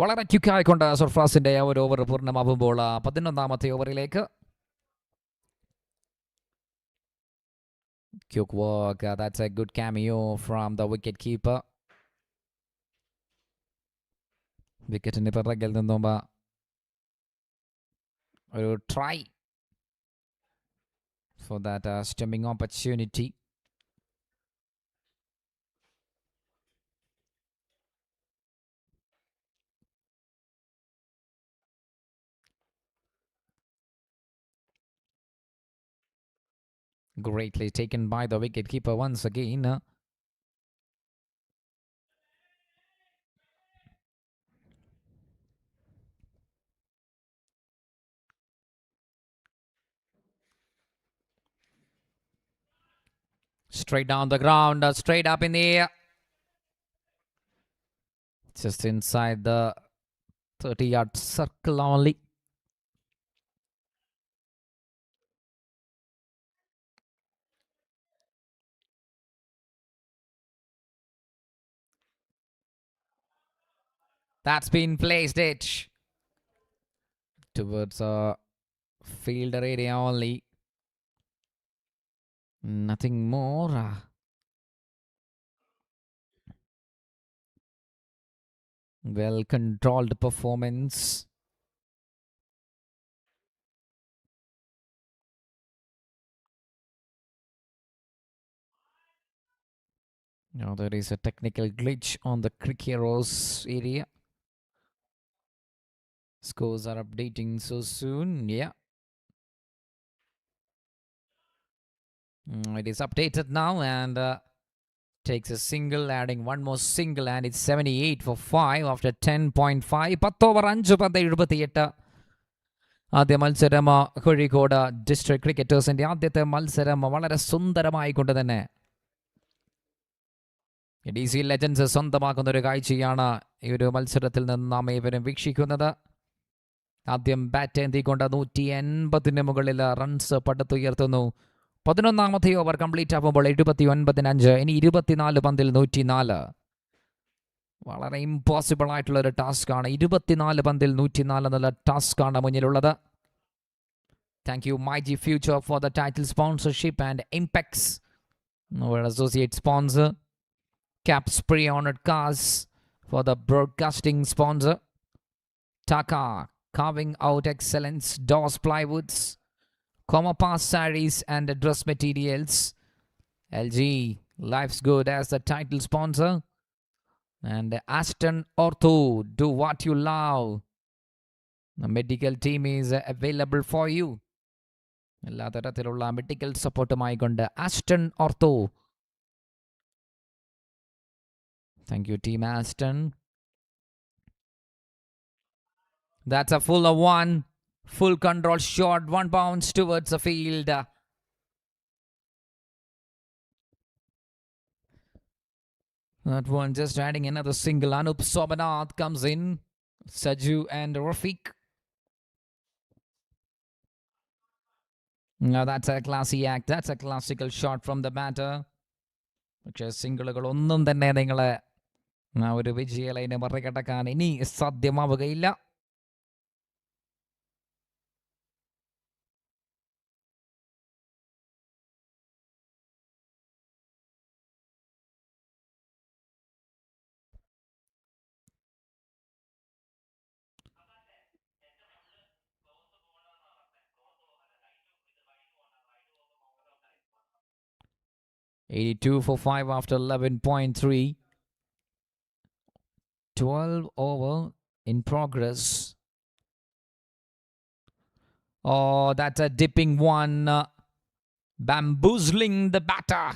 വളരെ ക്യുക്കായിക്കൊണ്ട് സർഫ്രാസിന്റെ ഒരു over പൂർണ്ണമാകുമ്പോൾ 11ാമത്തെ ഓവറിലേക്ക്. Quick work. That's a good cameo from the wicket keeper. വിക്കറ്റിന് പിറകിൽ നിന്നും ഒരു try for that stumping opportunity. Greatly taken by the wicketkeeper once again. Straight down the ground, straight up in the air. Just inside the 30-yard circle only. That's been placed it towards a fielder area only. Nothing more. Well controlled performance. Now there is a technical glitch on the Crick Heroes area. Scores are updating so soon. Yeah. It is updated now and takes a single, adding one more single, and it's 78 for 5 after 10.5. 10 over 5 78. ആദ്യ മത്സരം Kozhikode district ക്രിക്കറ്റേഴ്സിന്റെ ആദ്യത്തെ മത്സരം വളരെ സുന്ദരമായിക്കൊണ്ട് തന്നെ KDC legends സ്വന്തമാക്കുന്ന ഒരു കാഴ്ചയാണ് ഈ ഒരു മത്സരത്തിൽ നിന്ന് നാം ഏവരും വീക്ഷിക്കുന്നത്. ആദ്യം ബാറ്റ് എന്തിക്കൊണ്ട് 180 മുകളിൽ റൺസ് പടുത്തുയർത്തുന്നു. 11ാമത്തെ ഓവർ കംപ്ലീറ്റ് ആകുമ്പോൾ 79-5. ഇനി 24 പന്തിൽ 104. വളരെ ഇമ്പോസിബിൾ ആയിട്ടുള്ള ഒരു ടാസ്ക് ആണ്. 24 പന്തിൽ 104 എന്നുള്ള ടാസ്ക് ആണ് മുന്നിലുള്ളത്. Thank you myG future for the title sponsorship and impacts our associate sponsor. Caps pre-honored cars for the broadcasting sponsor. Taka carving out excellence doors plywoods. Comopass sarees and dress materials. LG Life's Good as the title sponsor. And Aston Ortho, do what you love. The medical team is available for you. എല്ലാ തരത്തിലുള്ള medical സപ്പോർട്ടുമായി കൊണ്ട് Aston ortho. Thank you, Team Aston. That's a full of 1. Full control shot, one bounce towards the field. That one just adding another single. Anup Sobanath comes in. Saju and Rafiq. Now that's a classy act. That's a classical shot from the batter. പക്ഷേ സിംഗിളുകളൊന്നും തന്നെ നിങ്ങളെ ആ ഒരു വിജയ ലൈനെ മറികടക്കാൻ ഇനി സാധ്യമാവുകയില്ല. $82 for 5 after 11.3. 12 over in progress. Oh, that's a dipping one. Bamboozling the batter.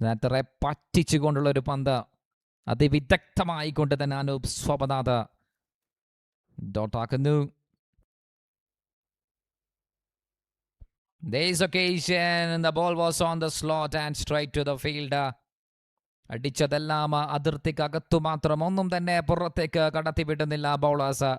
ബാറ്ററെ പറ്റിച്ചുകൊണ്ടുള്ള ഒരു പന്ത് അതിവിദഗ്ധമായി കൊണ്ട് തന്നെ Anoop സ്വപനാഥ് ഡോട്ടാക്കുന്നു. This occasion, the ball was on the slot and straight to the field. അടിച്ചതെല്ലാം അതിർത്തിക്കകത്തു മാത്രം, ഒന്നും തന്നെ പുറത്തേക്ക് കടത്തിവിടുന്നില്ല bowlers.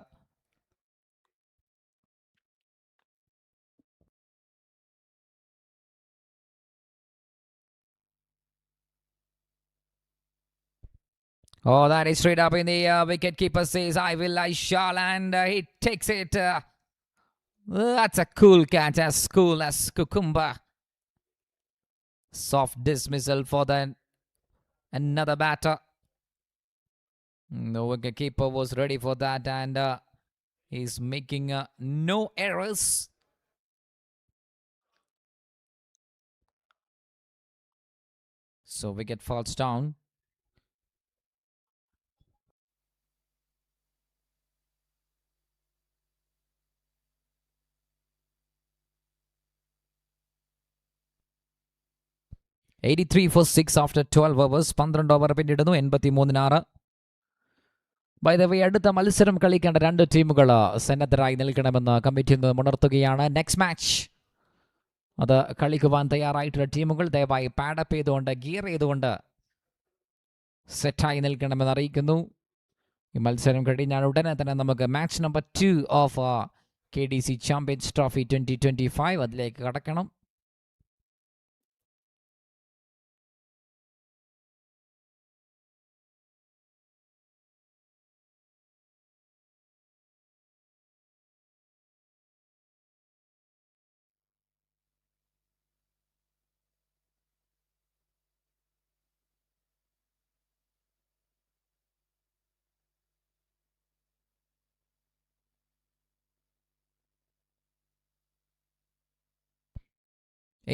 Oh, that is straight up in the air. Wicket keeper says, I will, I shall, and he takes it. That's a cool catch, as cool as cucumber. Soft dismissal for another batter. The wicket keeper was ready for that, and he's making no errors. So wicket falls down. $83 for 6 after 12 overs. 12 over പിന്നിടുന്നു 83-6. By the way, അടുത്ത മത്സരം കളിക്കേണ്ട രണ്ട് ടീമുകൾ സന്നദ്ധരായി നിൽക്കണമെന്ന് committee ഉണർത്തുകയാണ്. Next match അത് കളിക്കുവാൻ തയ്യാറായിട്ടുള്ള ടീമുകൾ ദയവായി പാഡപ്പ് ചെയ്തുകൊണ്ട്, ഗിയർ ചെയ്തുകൊണ്ട് സെറ്റായി നിൽക്കണമെന്ന് അറിയിക്കുന്നു. ഈ മത്സരം കഴിഞ്ഞാൽ ഉടനെ തന്നെ നമുക്ക് match number 2 of KDC champions trophy 2025 അതിലേക്ക് കടക്കണം.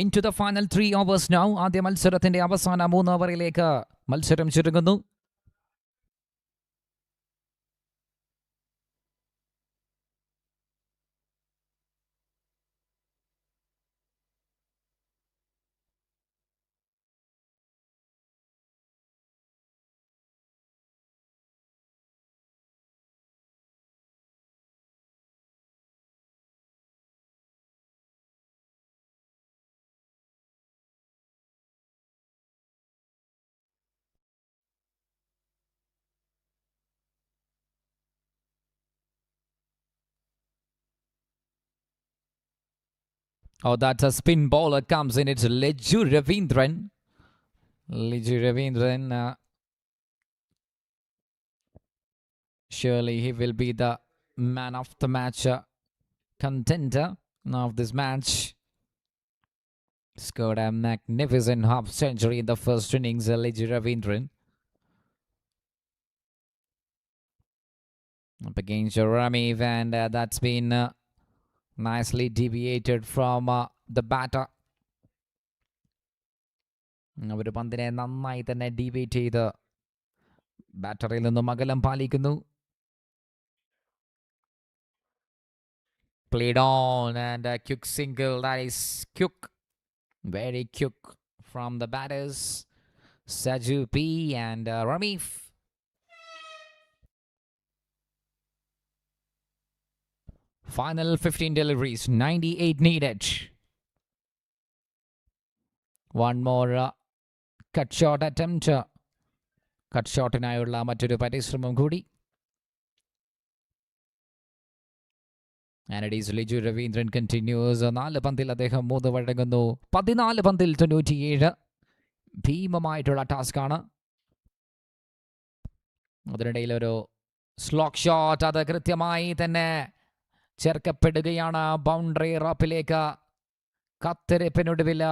Into the final 3 overs now. ആദ്യ മത്സരത്തിന്റെ അവസാന 3 ഓവറിലേക്ക് മത്സരം ചുരുങ്ങുന്നു. Oh, that's a spin bowler comes in. It's Leju Ravindran. Surely he will be the man of the match contender of this match. Scored a magnificent half century in the first innings, Leju Ravindran. Up against Rami, and that's been nicely deviated from the batter. അവർ പന്തിനെ നന്നായി തന്നെ deviate ചെയ്ത് ബാറ്ററിയിൽ നിന്നും അകലം പാലിക്കുന്നു. Played on, and a quick single. That is quick, very quick from the batters Saju P and Ramif. Final 15 deliveries, 98 needed. One more cut shot attempt. Cut ഷോട്ടിനായുള്ള മറ്റൊരു പരിശ്രമം കൂടി. ആനഡീസ് ലിജു രവീന്ദ്രൻ കണ്ടിന്യൂസ്. 4 പന്തിൽ അദ്ദേഹം 3 വഴങ്ങുന്നു. 14 പന്തിൽ 97. ഭീമമായിട്ടുള്ള ടാസ്കാണ്. അതിനിടയിൽ ഒരു സ്ലോക്ക് ഷോട്ട്, അത് കൃത്യമായി തന്നെ ചേർക്കപ്പെടുകയാണ് ബൗണ്ടറി റോപ്പിലേക്ക്. കത്തിരിപ്പിനൊടുവിൽ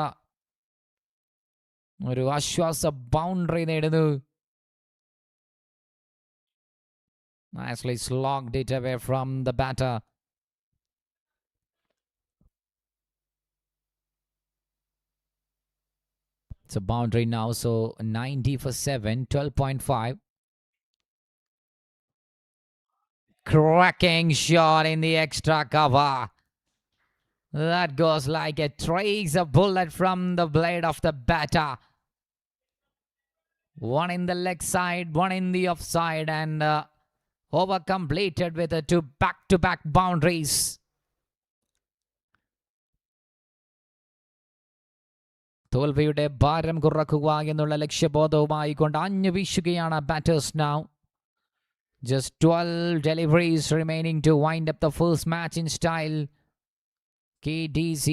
ഒരു ആശ്വാസ ബൗണ്ടറി നേടുന്നു. Nicely slogged it away from the batter. It's a boundary now, so 90 for 7, 12.5. Cracking shot in the extra cover. That goes like a trace of bullet from the blade of the batter. One in the leg side, one in the offside, and over completed with 2 back-to-back boundaries. തോൽവിയുടെ ഭാരം കുറക്കുക എന്നുള്ള ലക്ഷ്യബോധവുമായി കൊണ്ട് ആഞ്ഞു വീശുകയാണ് batters now. Just 12 deliveries remaining to wind up the first match in style. KDC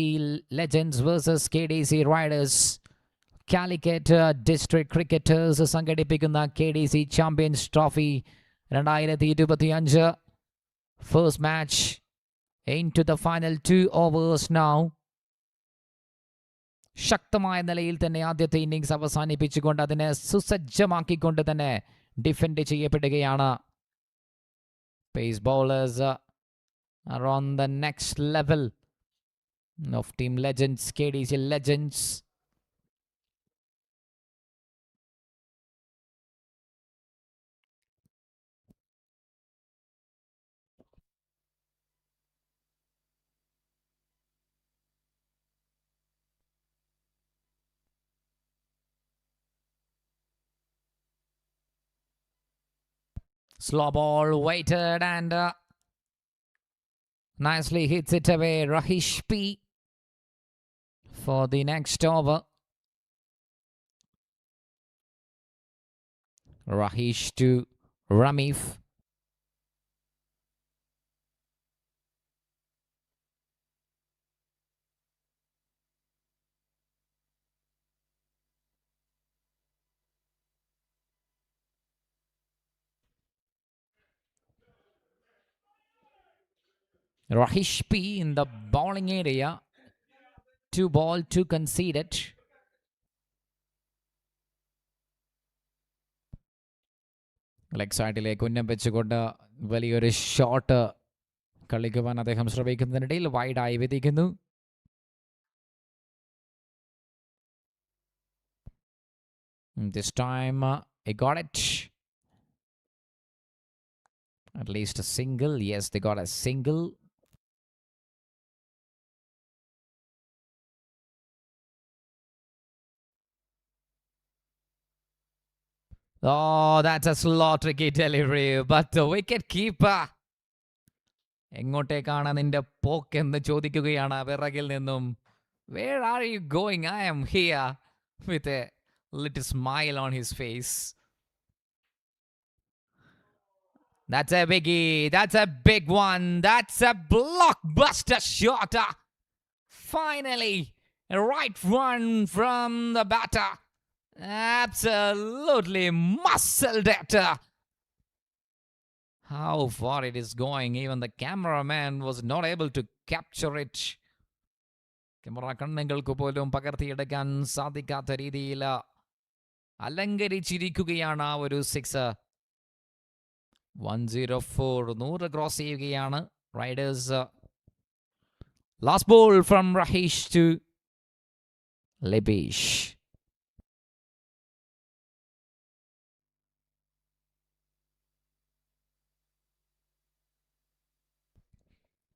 Legends versus KDC Riders. Calicut District Cricketers സംഘടിപ്പിക്കുന്ന KDC Champions Trophy 2025. First match into the final 2 overs now. ശക്തമായ നിലയിൽ തന്നെ ആദ്യത്തെ innings അവസാനിപ്പിച്ചുകൊണ്ട് അതിനെ സുസജ്ജമാക്കിക്കൊണ്ട് തന്നെ defend ചെയ്യപ്പെടുകയാണ്. Pace bowlers are on the next level of Team Legends, KDC Legends. Slow ball waited and nicely hits it away. Rahish P for the next over. Rahish to Ramif. Rahish P in the bowling area. 2 ball, 2 conceded. Leg സൈഡിലേക്ക് ഉന്നം വെച്ചുകൊണ്ട് വലിയൊരു shot കളിക്കുവാൻ അദ്ദേഹം ശ്രമിക്കുന്നതിനിടയിൽ വൈഡായി വിധിക്കുന്നു. This time he got it. At least a single. Yes, they got a single. Oh, that's a slow, tricky delivery. But the wicket keeper. എങ്ങോട്ടേക്കാണ് നിന്റെ പോക്കെന്ന് ചോദിക്കുകയാണ് പിറകിൽ നിന്നും. Where are you going? I am here. With a little smile on his face. That's a biggie. That's a big one. That's a blockbuster shot. Finally, a right one from the batter. Absolutely muscled it. How far it is going, even the cameraman was not able to capture it. Camera കണ്ണുകൾക്ക് പോലും പകർത്തിയെടുക്കാൻ സാധിക്കാത്ത രീതിയിൽ അലങ്കരിച്ചിരിക്കുകയാണ് ആ ഒരു 6. 104 100 cross ചെയ്യുകയാണ് riders. Last ball from Raheesh to Libeesh.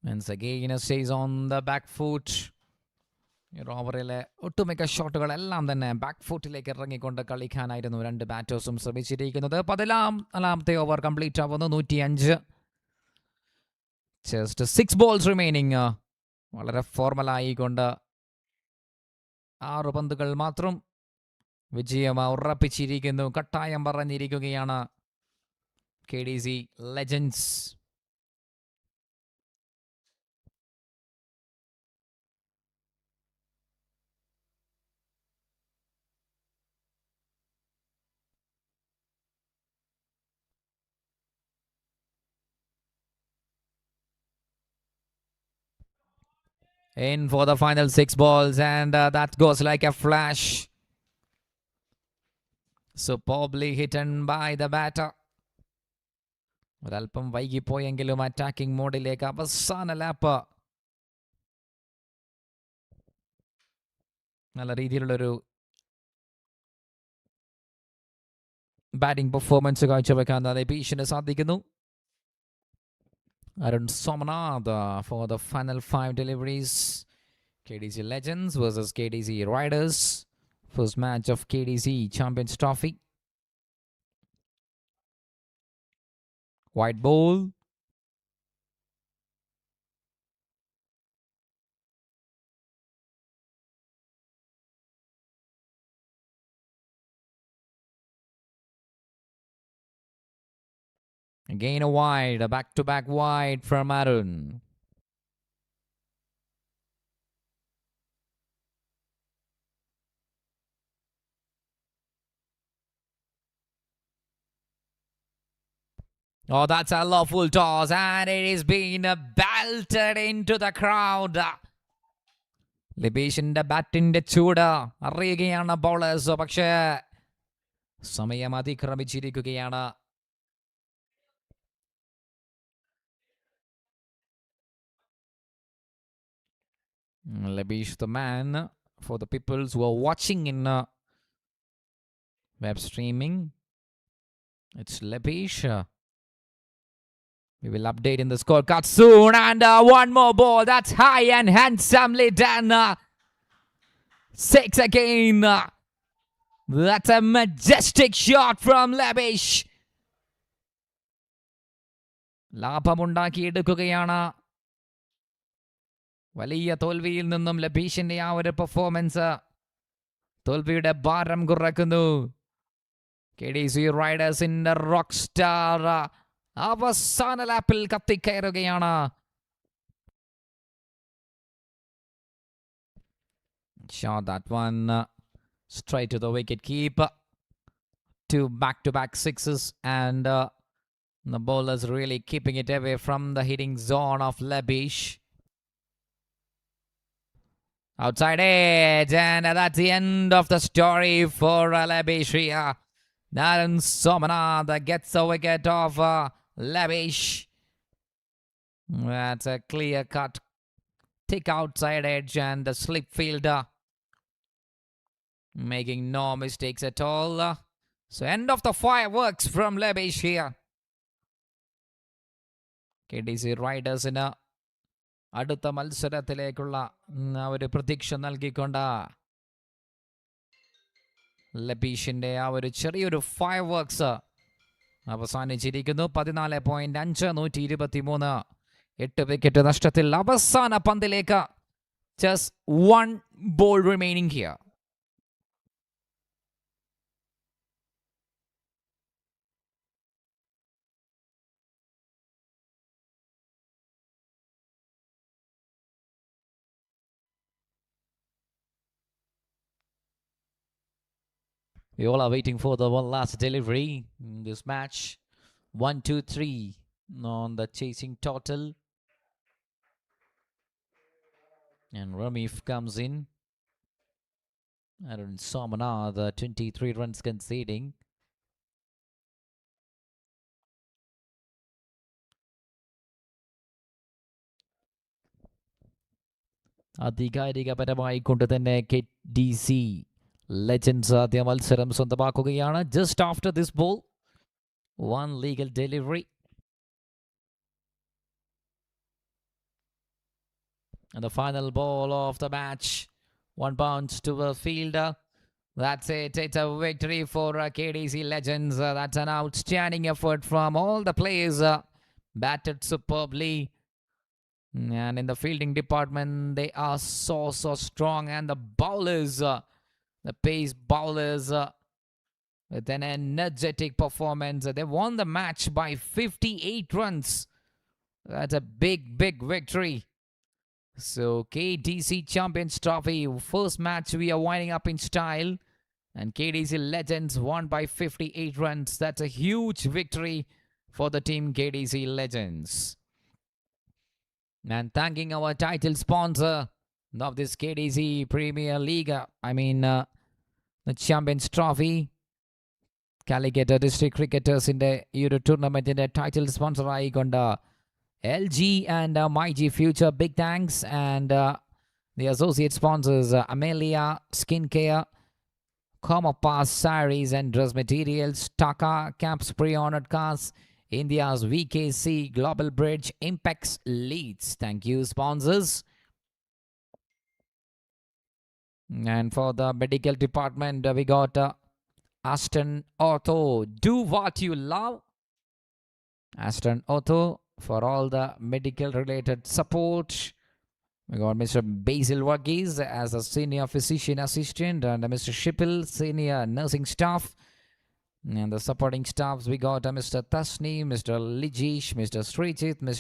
Once again stays on the back foot. ഓവറിലെ ഒട്ടുമിക്ക ഷോട്ടുകളെല്ലാം തന്നെ ബാക്ക് ഫുട്ടിലേക്ക് ഇറങ്ങിക്കൊണ്ട് കളിക്കാനായിരുന്നു 2 ബാറ്റേഴ്സും ശ്രമിച്ചിരിക്കുന്നത്. 14ാമത്തെ ഓവർ കംപ്ലീറ്റ് ആവുന്നു. 105. Just 6 balls remaining. വളരെ ഫോർമലായിക്കൊണ്ട് 6 പന്തുകൾ മാത്രം. വിജയം ഉറപ്പിച്ചിരിക്കുന്നു. കട്ടായം പറഞ്ഞിരിക്കുകയാണ് KDC Legends. In for the final 6 balls, and that goes like a flash. Superbly hidden by the batter. ഒരല്പം വൈകിപ്പോയെങ്കിലും അറ്റാക്കിംഗ് മോഡിലേക്ക് അവസാന ലാപ്പ് നല്ല രീതിയിലുള്ളൊരു ബാറ്റിംഗ് പെർഫോമൻസ് കാഴ്ചവെക്കാൻ ലബീഷിന് സാധിക്കുന്നു. Arun Somanath for the final 5 deliveries. KDC Legends versus KDC Riders. First match of KDC Champions Trophy. White ball. Again a wide, a back-to-back wide from Arun. Oh, that's a lawful toss, and it is being belted into the crowd. ലബീഷിന്റെ ബാറ്റിന്റെ ചൂട് അറിയുകയാണ് bowlers. പക്ഷേ സമയം അതിക്രമിച്ചിരിക്കുകയാണ്. Labish, the man, for the people who are watching in web streaming, it's Labish. We will update in the scorecard soon. And one more ball. That's high and handsomely done. 6 again. That's a majestic shot from Labish. ലാഭമുണ്ടാക്കിയെടുക്കുകയാണ്. വലിയ തോൽവിയിൽ നിന്നും ലബീഷിന്റെ ആ ഒരു performance തോൽവിയുടെ ഭാരം കുറക്കുന്നു. KDC റൈഡേഴ്സിന്റെ rock star അവസാന ലാപ്പിൽ കത്തിക്കയറുകയാണ്. Shot that one straight to the wicket keeper. 2 back-to-back sixes, and the bowlers really keeping it away from the hitting zone of Labish. Outside edge, and that's the end of the story for Labish here. Arun Somanath gets a wicket of Labish. That's a clear-cut tick outside edge, and the slip fielder making no mistakes at all. So end of the fireworks from Labish here. KDC റൈഡേഴ്സിന് അടുത്ത മത്സരത്തിലേക്കുള്ള ഒരു പ്രതീക്ഷ നൽകിക്കൊണ്ട് ലബീഷിന്റെ ആ ഒരു ചെറിയൊരു fireworks അവസാനിച്ചിരിക്കുന്നു. 14.5 123 8 wicket നഷ്ടത്തിൽ അവസാന പന്തിലേക്ക്. Just 1 ball remaining here. We all are waiting for the one last delivery in this match. 1, 2, 3 on the chasing total. And Ramif comes in. Arun Somanath, 23 runs conceding. അധികാരികപരമായി കൊണ്ട് തന്നെ KDC Legends ആദ്യ മത്സരം സ്വന്തമാക്കുകയാണ്. Just after this ball, 1 legal delivery. And the final ball of the match, 1 bounce to a fielder. That's it. It's a victory for KDC Legends. That's an outstanding effort from all the players. Batted superbly. And in the fielding department, they are so strong. And the bowlers, the pace bowlers, with an energetic performance, they won the match by 58 runs. That's a big victory. So KDC Champions Trophy, first match we are winding up in style. And KDC Legends won by 58 runs. That's a huge victory for the team KDC Legends. And thanking our title sponsor of this KDC Premier League, the Champions Trophy, Calicut District Cricketers in the Euro Tournament in the title sponsor ആയിക്കൊണ്ട് LG and MyG Future, big thanks. And the associate sponsors, Amelia Skincare, Comopass Saris and Dress Materials, Taka Caps Pre-Honored Cars, India's VKC Global Bridge, Impex Leads. Thank you, sponsors. And for the medical department, we got Aston Ortho. Do what you love. Aston Ortho for all the medical related support. We got Mr. Basil Varghese as a senior physician assistant, and Mr. Shipil, senior nursing staff. And the supporting staffs, we got Mr. Tasni, Mr. Lijish, Mr. Srijit, Mr.